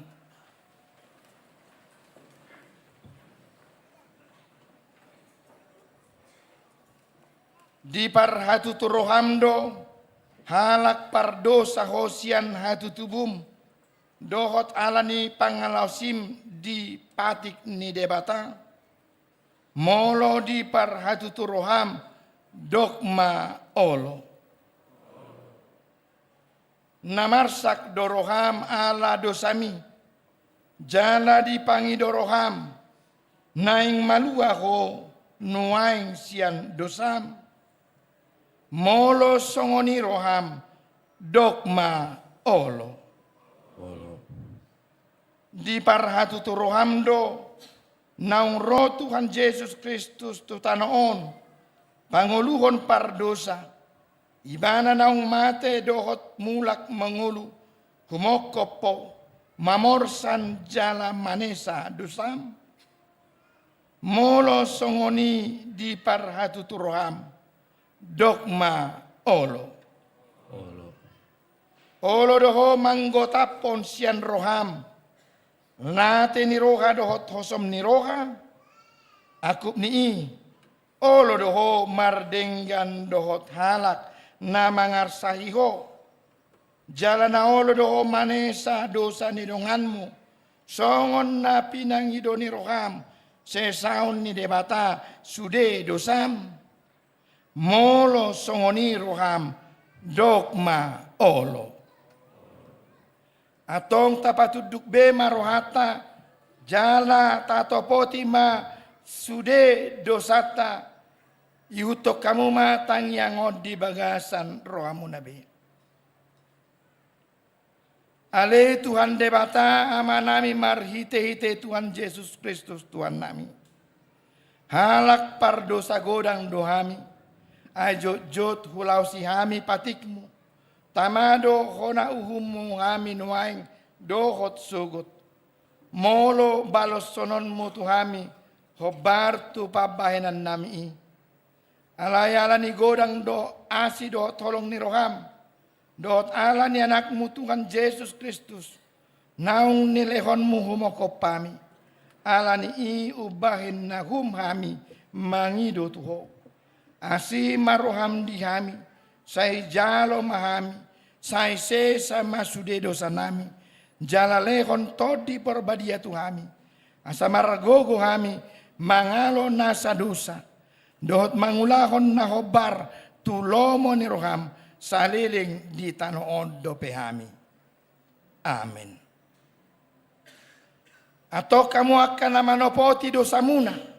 Di parhatu turohamdo halak pardo sahosian hatu tubum dohot alani pangalausim di patik ni debata molo di parhatu turoham dogma olo namarsak doroham ala dosami jala di pangi doroham naing maluaho nuaing sian dosam molo songoni roham dogma olo. Di parhatu tu roham do naung roh Tuhan Yesus Kristus tu tanoon panguluhon pardosa ibana naung mate dohot mulak mengulu humokopo mamorsan jala manesa dosam molo songoni di parhatu tu roham dogma olo. Olo doho manggotapon sian roham. Nate ni roha dohot hosom ni roha. Akup ni olo doho mardenggan dohot halak na mangarsahiho. Jalan na olo doho manesa dosa ni donganmu. Songon na pinangido ni roham. Sesaon ni debata sude dosam. Molo songoni roham dogma olo. Atong tapatuduk bema rohata jala tatopoti ma sude dosata iutok kamu ma tangyangod di bagasan rohamu nabi. Ale Tuhan debata ama nami marhite-hite Tuhan Yesus Kristus Tuhan nami. Halak pardosa godang dohami. Ajot-jot hulau si hami patikmu. Tamado hona uhumu hami nuaing dohot sugut. Molo balos sononmu tuhami. Hobar tu pabahenan nami. Alayala ni godang do asi do tolong ni roham. Dohot ala ni anakmu Tuhan Yesus Kristus. Naung ni lehonmu humokopami. Ala ni i ubahin na hami mangido tuho. Asi maroham dihami, say jalo mahami, say sesa masude dosa nami, jala lehon todi porbadia tuhami, asa maragogo hami, mangalo nasa dosa, dohot mangulahon na hobar, tulomo ni roham, saliling di tanoon dope hami. Amen. Atau kamu akan namanopoti dosa muna,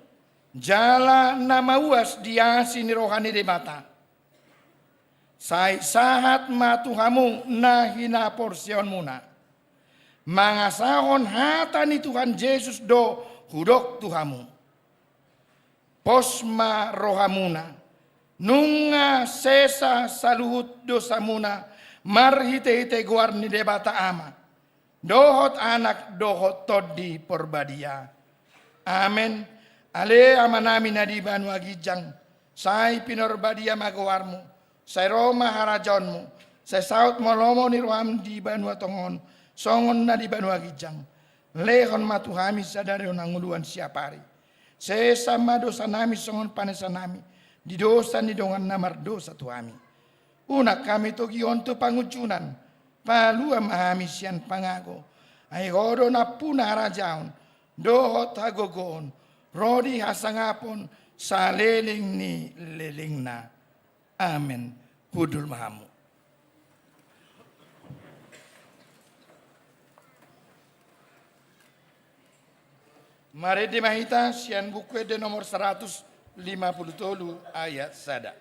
jala na mauas diasi ni rohani debata. Say sahat matuhamu na hina porsion muna. Mangasahon hata ni Tuhan Yesus do hudok tuhamu. Posma rohamuna. Nunga sesa saluhut dosa muna. Marhite-hite guar ni debata ama. Dohot anak dohot todi porbadia. Amen. Ale amanami na di Banu Agijang, say pinorbadia magawarmu, say Roma harajonmu, say saut molomo ni roham di Banu Atongon, songon na di Banu Agijang, lehon matuhami sadari nanguluan siapari, say sama dosa nami songon panesa nami, di dosa ni dongan namar dosa tuhami. Unak kami togi onto pangucunan, palua mahami sian pangago, ay godo na puna harajaon, dohot hagogon, Rodi hasangapon sa leling ni leling na. Amen. Hudul mahamu. Mari dimahita sian buku de nomor 150 ayat sada.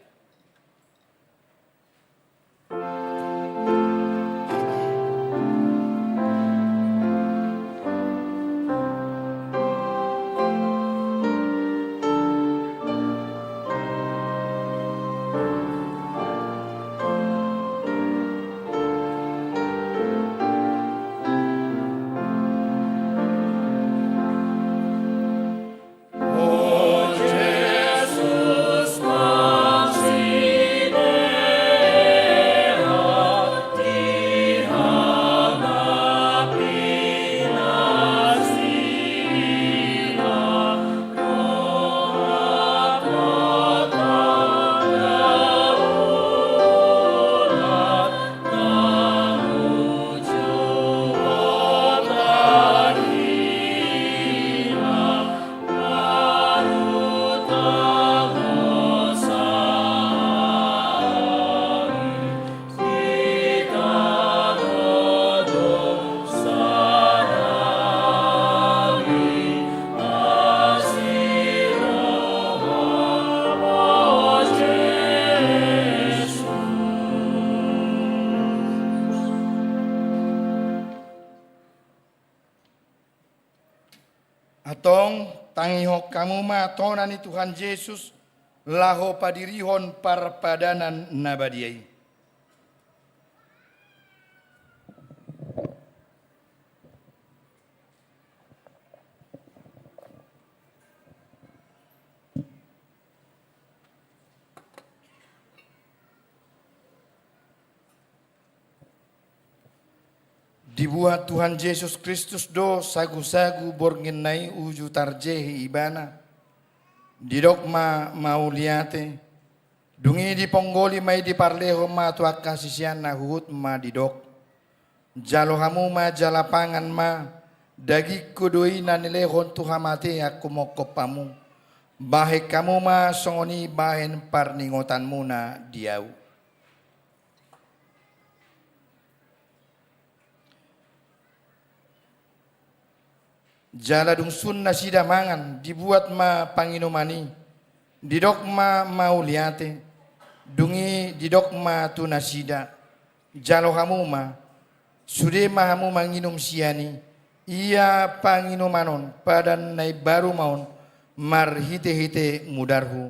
Atong tangihok kamu ma tonani Tuhan Yesus laho padirihon parpadanan nabadiai. Dibuat Tuhan Yesus Kristus do sagu-sagu borngenai uju tarjehi ibana. Didok mau liate. Dungi di ponggoli mai di parleho ma tuak kasisian na huhut ma didok. Jalo hamu ma jalapangan ma. Dagi kudoi na nilehon tuhamate aku mokopamu. Bahe kamu ma songoni bahen parningotanmu na diau. Jala dungsun na sida mangan dibuat ma panginomani didok ma mau liate dungi didok ma tu nasida jalo hamu ma sude ma hamu manginum siani ia panginomanon padan nai baru maun mar hite mudarhu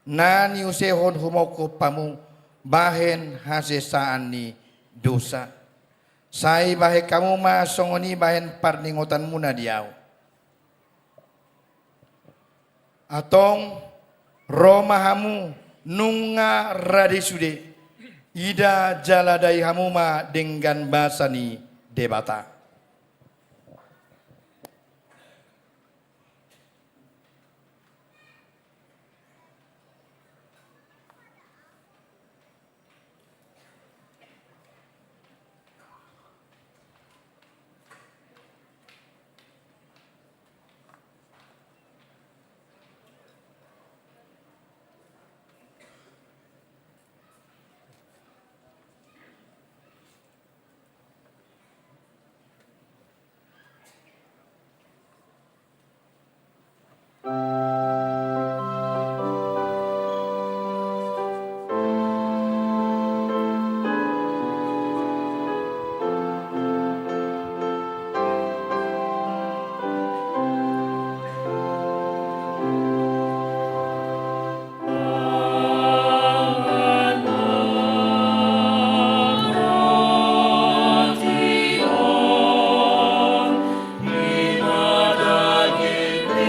nani usehon humoko pamu bahen hasesaan ni dosa sai bahe kamu ma songoni bahen parningotan muna diau. Atong Roma hamu nunga radisude ida jaladai hamu ma dengan basani debata.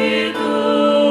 Itu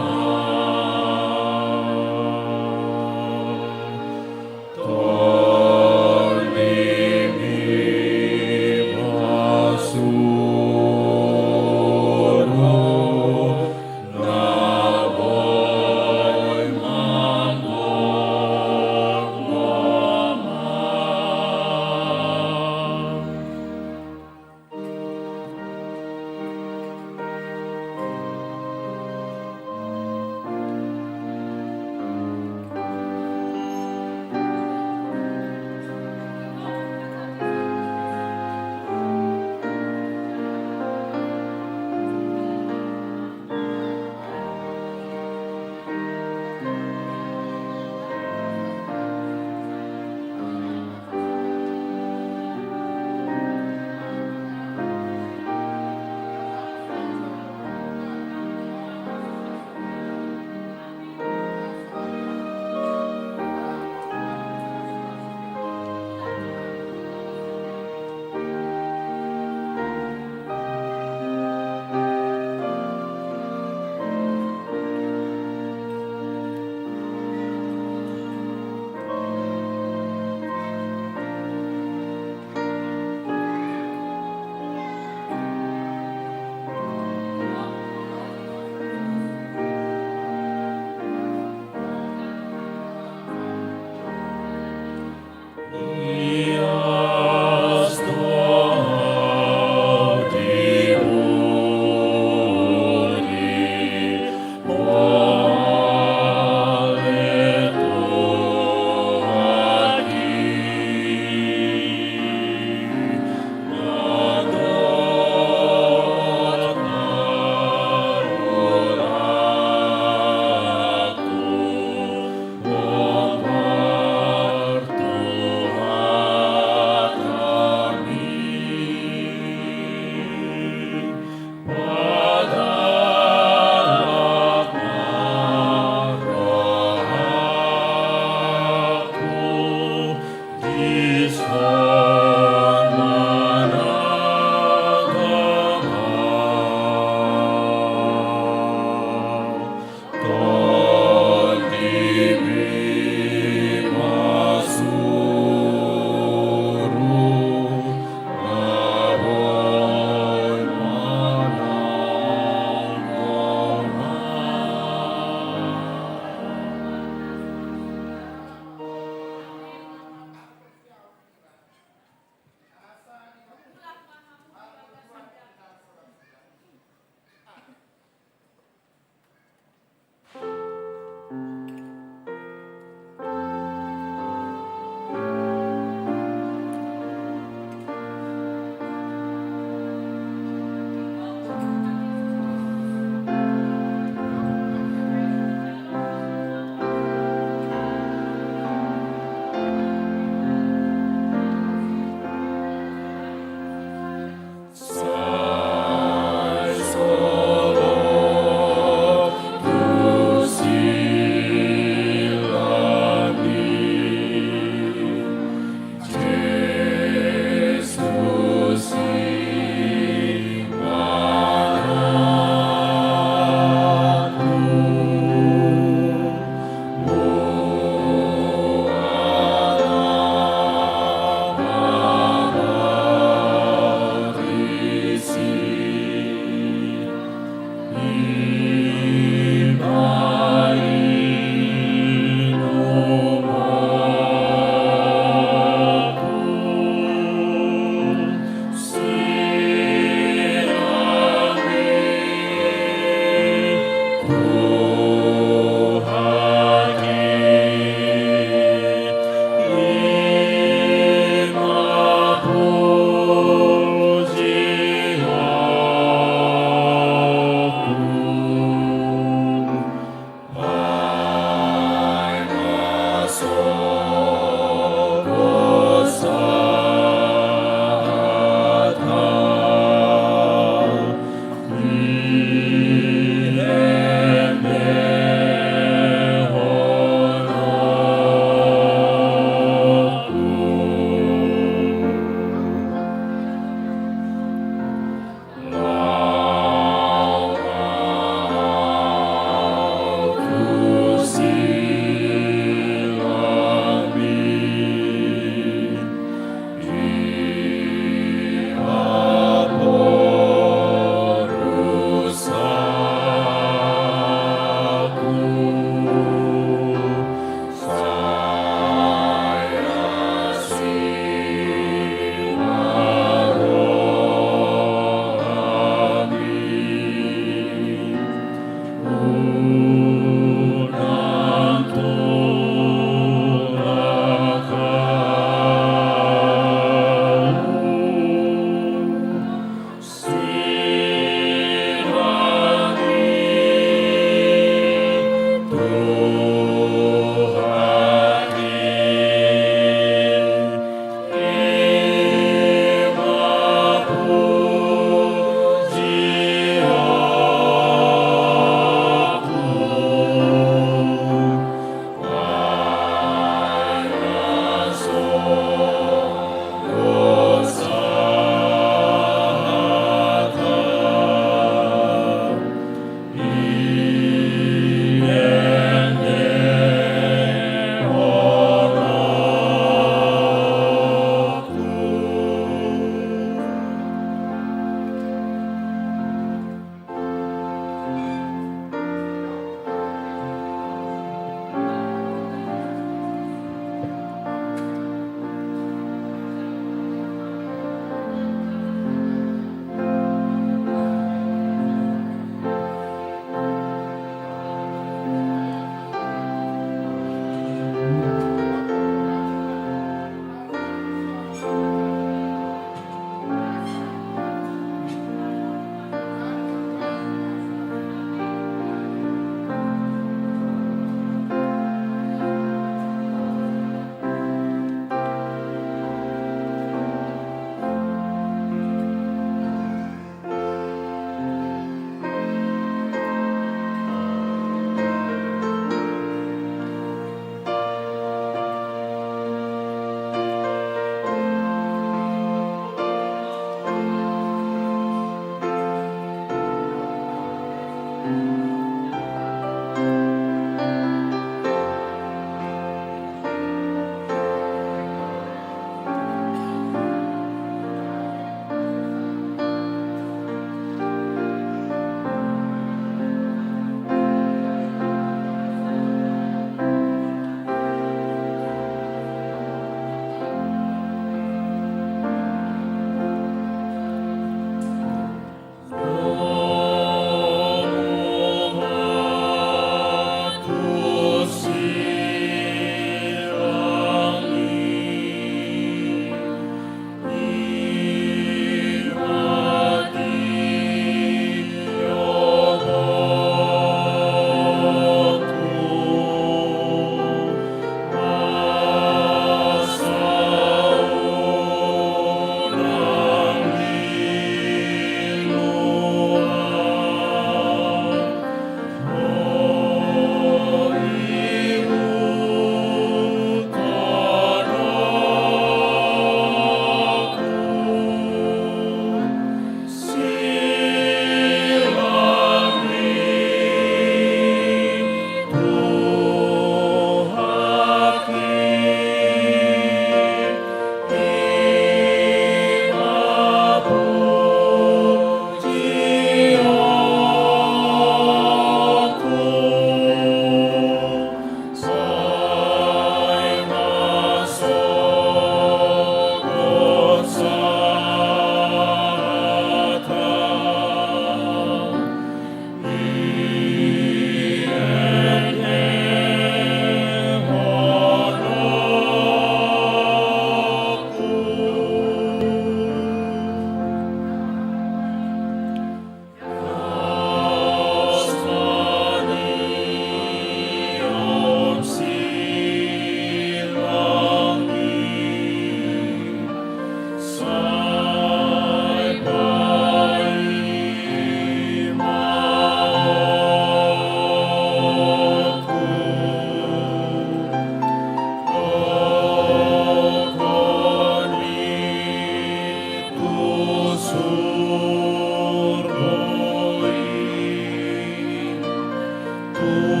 Ku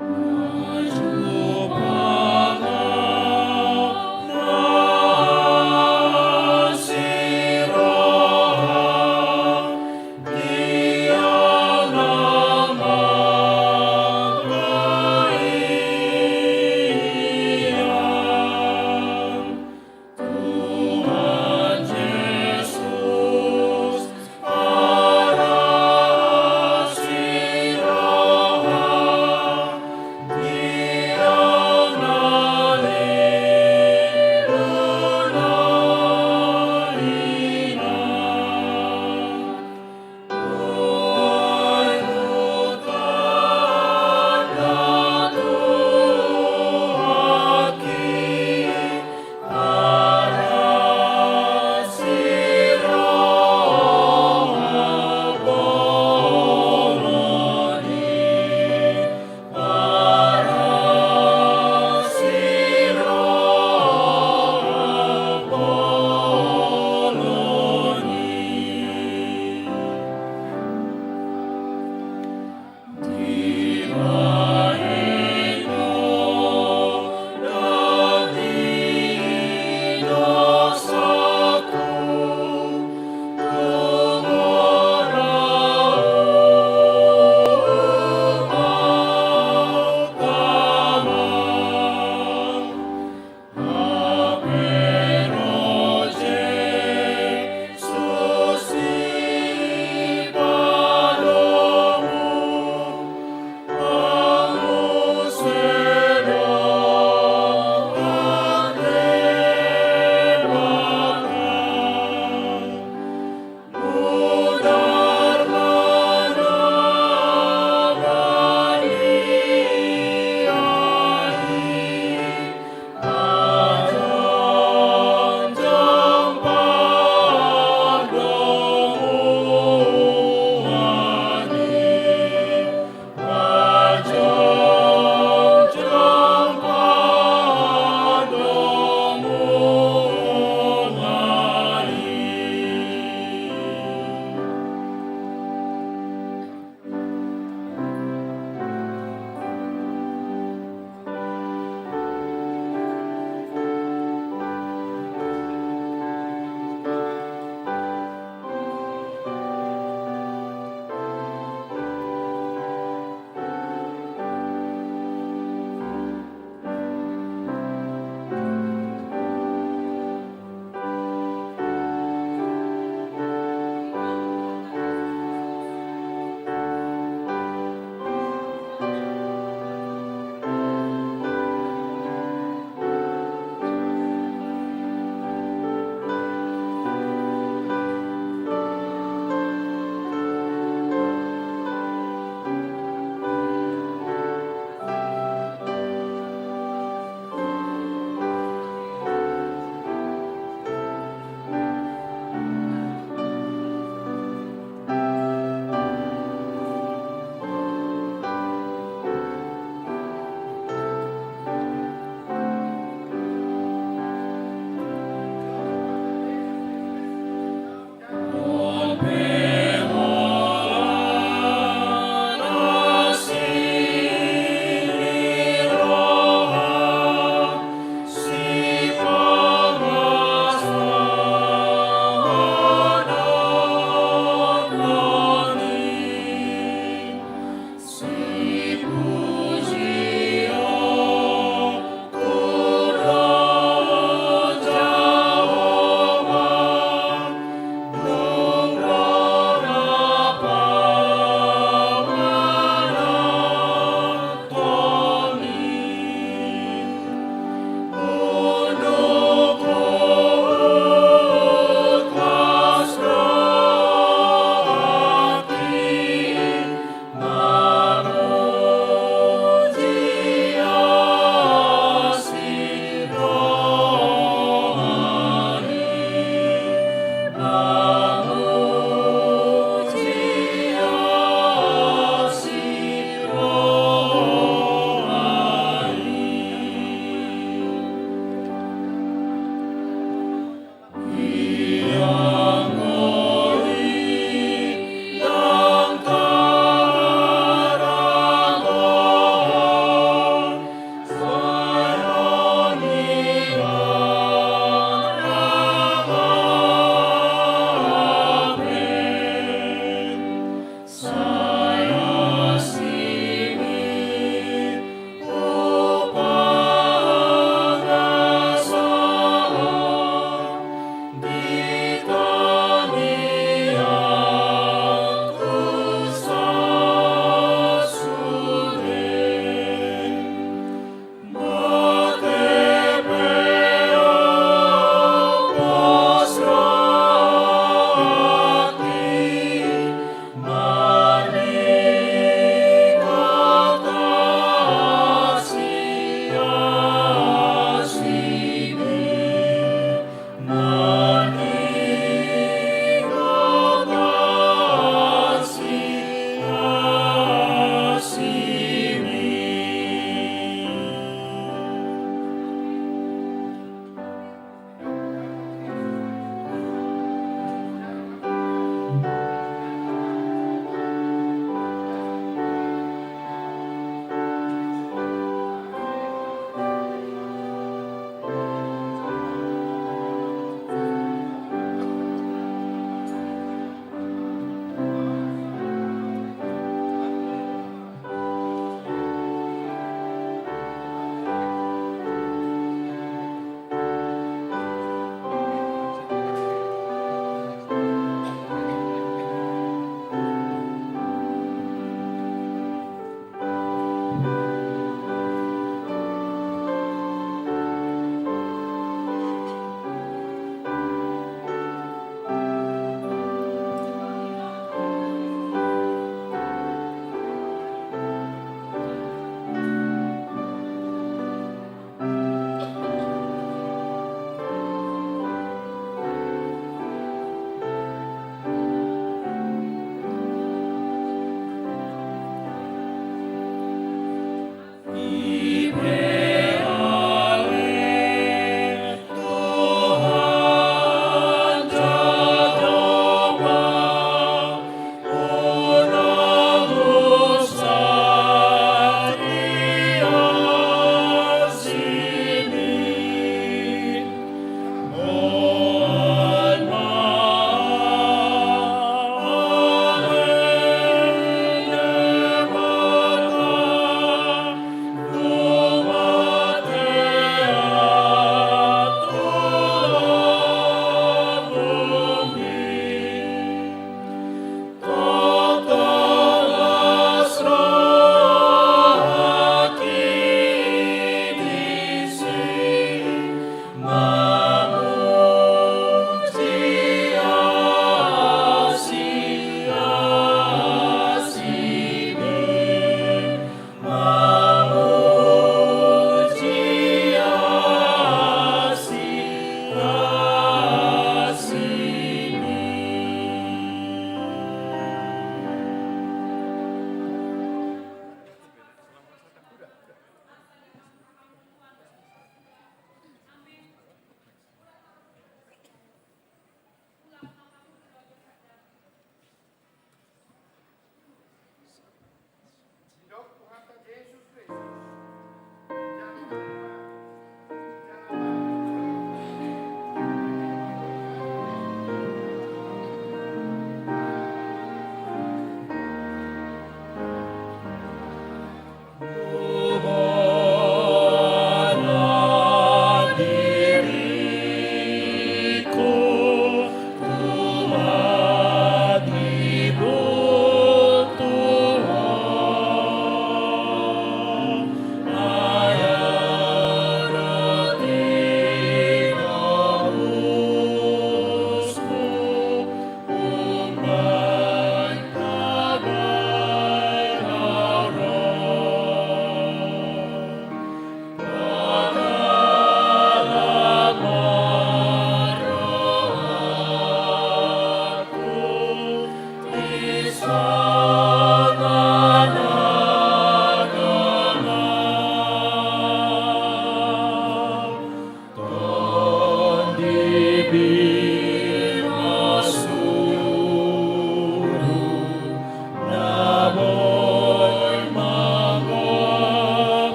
Lord,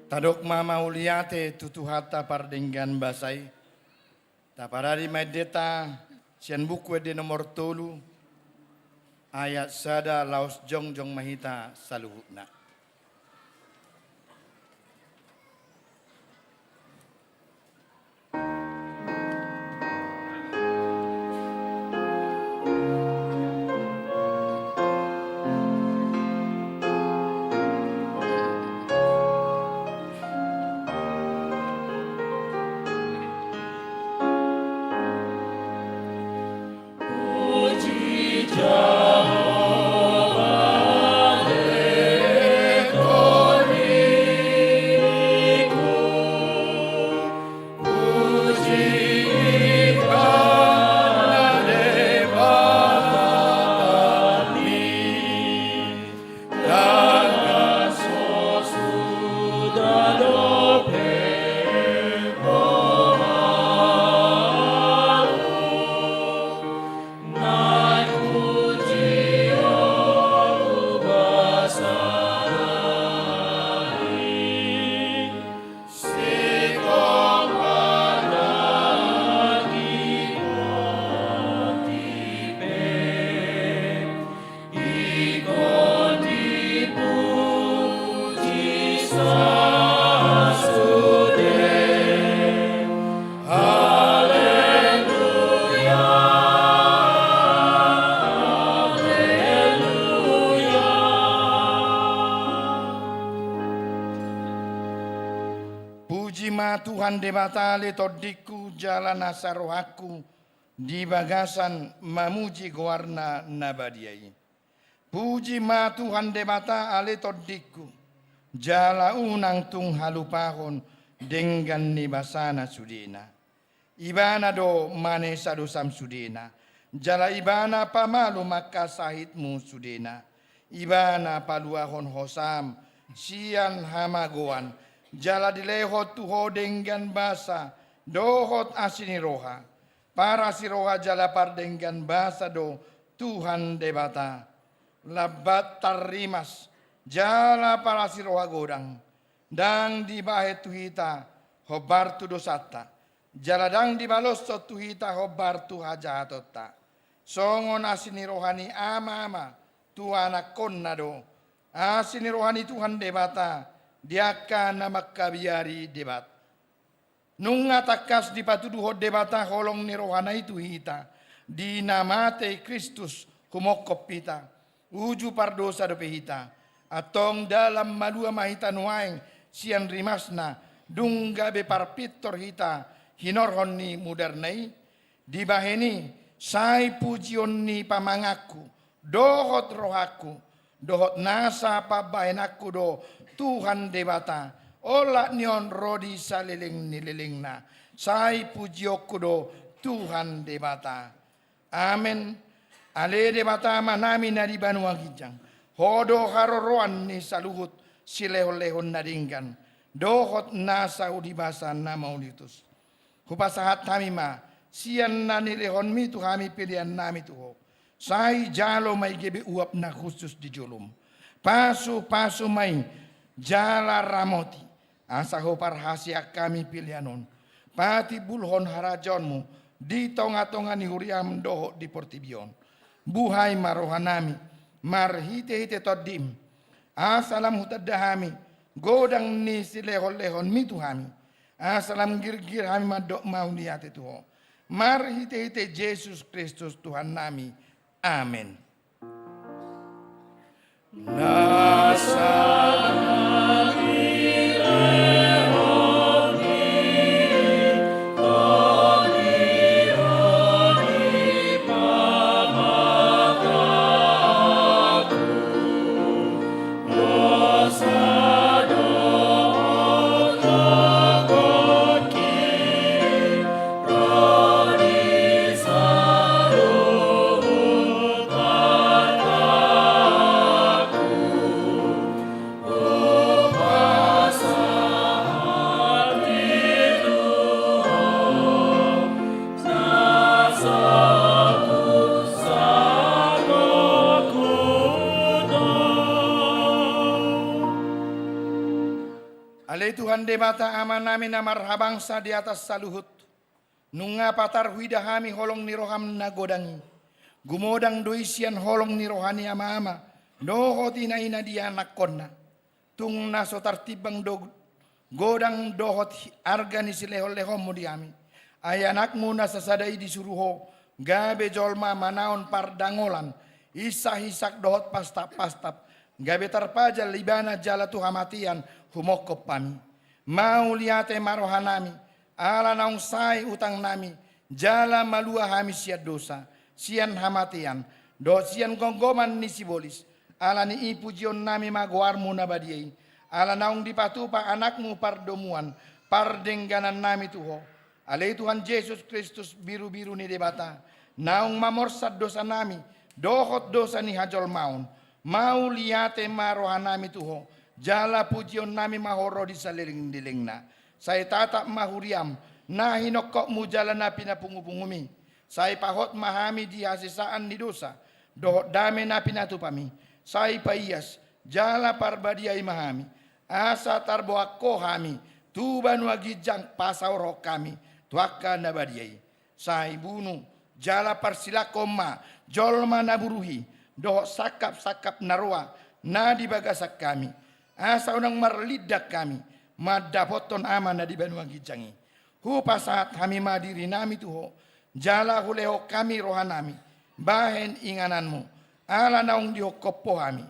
Tadok mama uliate tutuhata pardenggan basai. Taparari medeta sian buku de nomor tolu ayat sada laos jongjong mahita saluhutna. Puji ma Tuhan debatale todiku jalan asarohaku di bagasan mamuji goarna nabadiai. Puji ma Tuhan debata ale todiku jala unang tung halupahon dengan nibasana sudena. Ibana do mane sadu sam sudena. Jala ibana pamalu maka sahitmu sudena. Ibana paluahon hosam sian hamagoan. Jala dilehot tuho dengan basa dohot asini roha. Para si roha jala par dengan basa do Tuhan debata. Labat tarimas jala para si roha godang. Dang di bahe tuhita hobar tu dosata. Jala dang di balos so tuhita hobar tu hajatota. Songon asini rohani ama-ama tu anak konnado. Asini rohani Tuhan debata. Diaka na makabiari debat. Nung atakas di patuduho debata holong ni rohana itu hita. Di namate Kristus humokop pita. Uju pardosa dope hita. Atong dalam malua mahita nuaeng sian rimasna. Dungga be parpitor hita. Hinorhon ni mudernai. Di baheni sai pujion ni pamangaku. Dohot rohaku. Dohot nasa pabahenaku do. Tuhan debata, ola nion rodi saliling nililingna, sai pujiok kudo Tuhan debata. Amen. Ale debata manami na di banua gijang, hodo haroroan ni saluhut, silehon-lehon nadinggan. Dohot nasa udibasa na maulitus. Hupasahat kami ma, siyan na nilehon mi tu kami pilihan nami tuho. Sai jalo may gebe uap na khusus di julum. Pasu may jala ramoti. Asa ho parhasia kami pilihanon. Pati bulhon harajonmu. Di tonga-tonga ni huriam doho di portibion. Buhay marohanami. Marhite-hite todim. Asalam hutadahami. Godang ni silehon-lehon mitu hami. Asalam gir-gir hami madok mau lihat itu. Marhite-hite Yesus Kristus Tuhan nami. Amin. Alai Tuhan debata aman namin na marhabangsa di atas saluhut. Nunga patar huidahami holong ni roham nagodangi. Gumodang doisian holong ni rohani ama-ama. Doho tinaina dia nakonna. Tung naso tartibang godang dohot arga ni silehol-lehom mo diami. Ay anakmu nasasadai disuruho. Gabe jolma manaon pardangolan. Isa-hisak dohot pastap-pastap. Gabe tarpajal libana jala tuhamatian humokop pami. Mau liate marohanami. Ala naung sai utang nami. Jala malua hami siat dosa. Sian hamatian. Do sian gonggoman ni sibolis. Ala ni ipujion nami maguarmu nabadiai. Ala naung dipatupa anakmu pardomuan. Pardengganan nami tuho. Alai Tuhan Yesus Kristus biru-biru ni debata. Naung mamorsat dosa nami. Dohot dosa ni hajol maun. Mau liate marohanami tuho. Jala pujion nami mahoro di saliling-diling na. Saya tatap mahuriam. Na hinokok mu jala na pinapungupungumi. Saya pahot mahami di hasisaan ni dosa. Dohot dame na pinatupami. Saya paiyas. Jala parbadiai mahami. Asa tarboak ko hami. Tuban wagijang pasaurok kami. Tuaka nabadiai. Saya bunuh. Jala parsilakoma. Jolma naburuhi. Dohot sakap-sakap narwa. Na dibagasak kami. Asa unang marlidak kami. Madapoton aman na di Banua Gijangi. Hupasahat kami madiri nami tuho. Jala huleho kami rohanami. Bahen ingananmu. Ala naung dihokopo kami.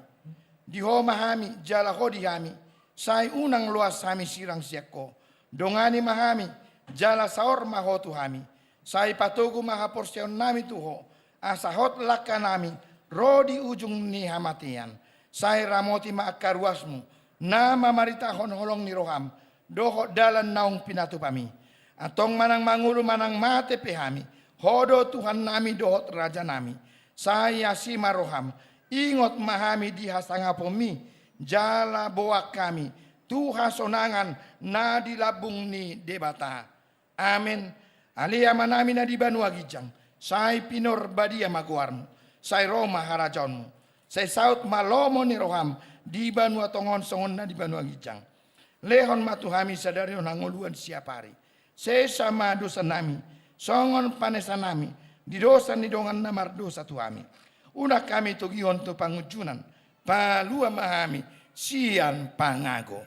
Diho mahami jala hodi kami. Say unang luas kami sirang siako. Dongani mahami. Jala saor mahotu kami. Say patugu mahaporsyon nami tuho. Asa hot laka nami. Rodi ujung ni hamatian. Say ramoti maakaruasmu. Nama marita honholong ni roham. Doho dalan naung pinatupami. Atong manang mangulu manang mate pehami. Hodo Tuhan nami dohot raja nami. Saya si maroham. Ingot mahami di hasangapomi. Jala boak kami. Tuha sonangan na dilabung ni debata. Amin. Alia manami na di Banua Gijang. Say pinor badia maguarmu. Say Roma harajonmu. Say saut malomo ni roham. Di Banua tongon songon na di Banua Gijang. Lehon matuhami sadarion hanguluan siapari. Sesama dosa nami. Songon panesa nami. Di dosa ni dongan namar dosa tuhami. Una kami tugihon to pangujunan. Palua mahami. Sian pangago.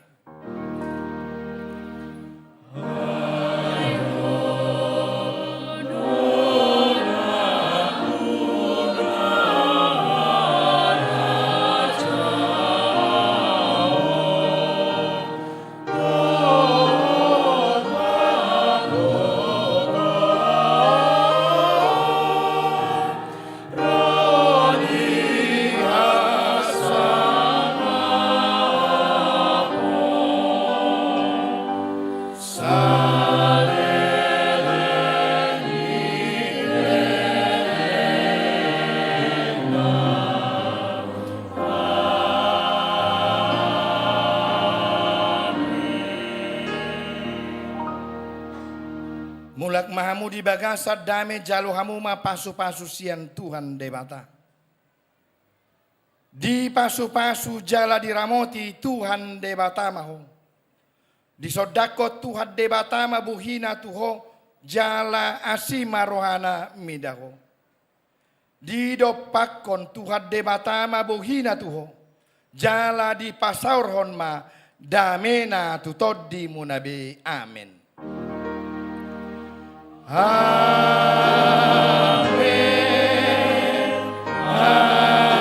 Sa Mulak mahamu di bagasa dame jalo hamu ma pasu-pasu sian Tuhan debata. Di pasu-pasu jala diramoti Tuhan debata maho. Di sodako Tuhan debata ma buhina tuho jala asima rohana midaho. Di dopakon Tuhan debata ma buhina tuho jala di pasaur honma damena tutoddi munabe. Amin. Amin. Amin.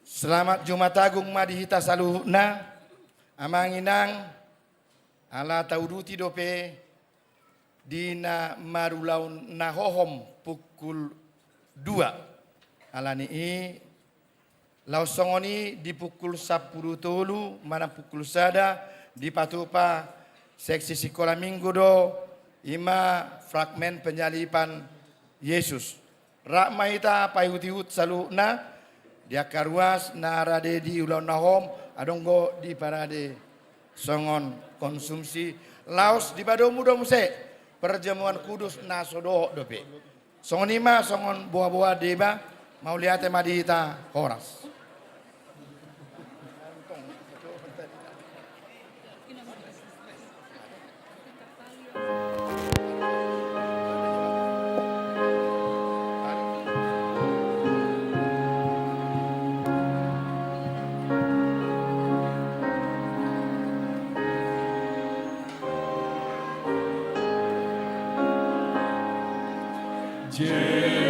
Selamat Jumat Agung madihita saluhna amanginang ala tauduti dope dina marulaun nahohom pukul 2 alani lausongoni di pukul 10 tolu mana pukul sada di patupa seksi sekolah minggu do ima fragmen penyalipan Yesus rakmaita payutihut saluna dia karuas narade di ulau nahom adonggo di parade songon konsumsi laos di badomu domse perjamuan kudus nasodo dope. Songon ima songon buah-buah deba mau lihat madita horas. Yeah.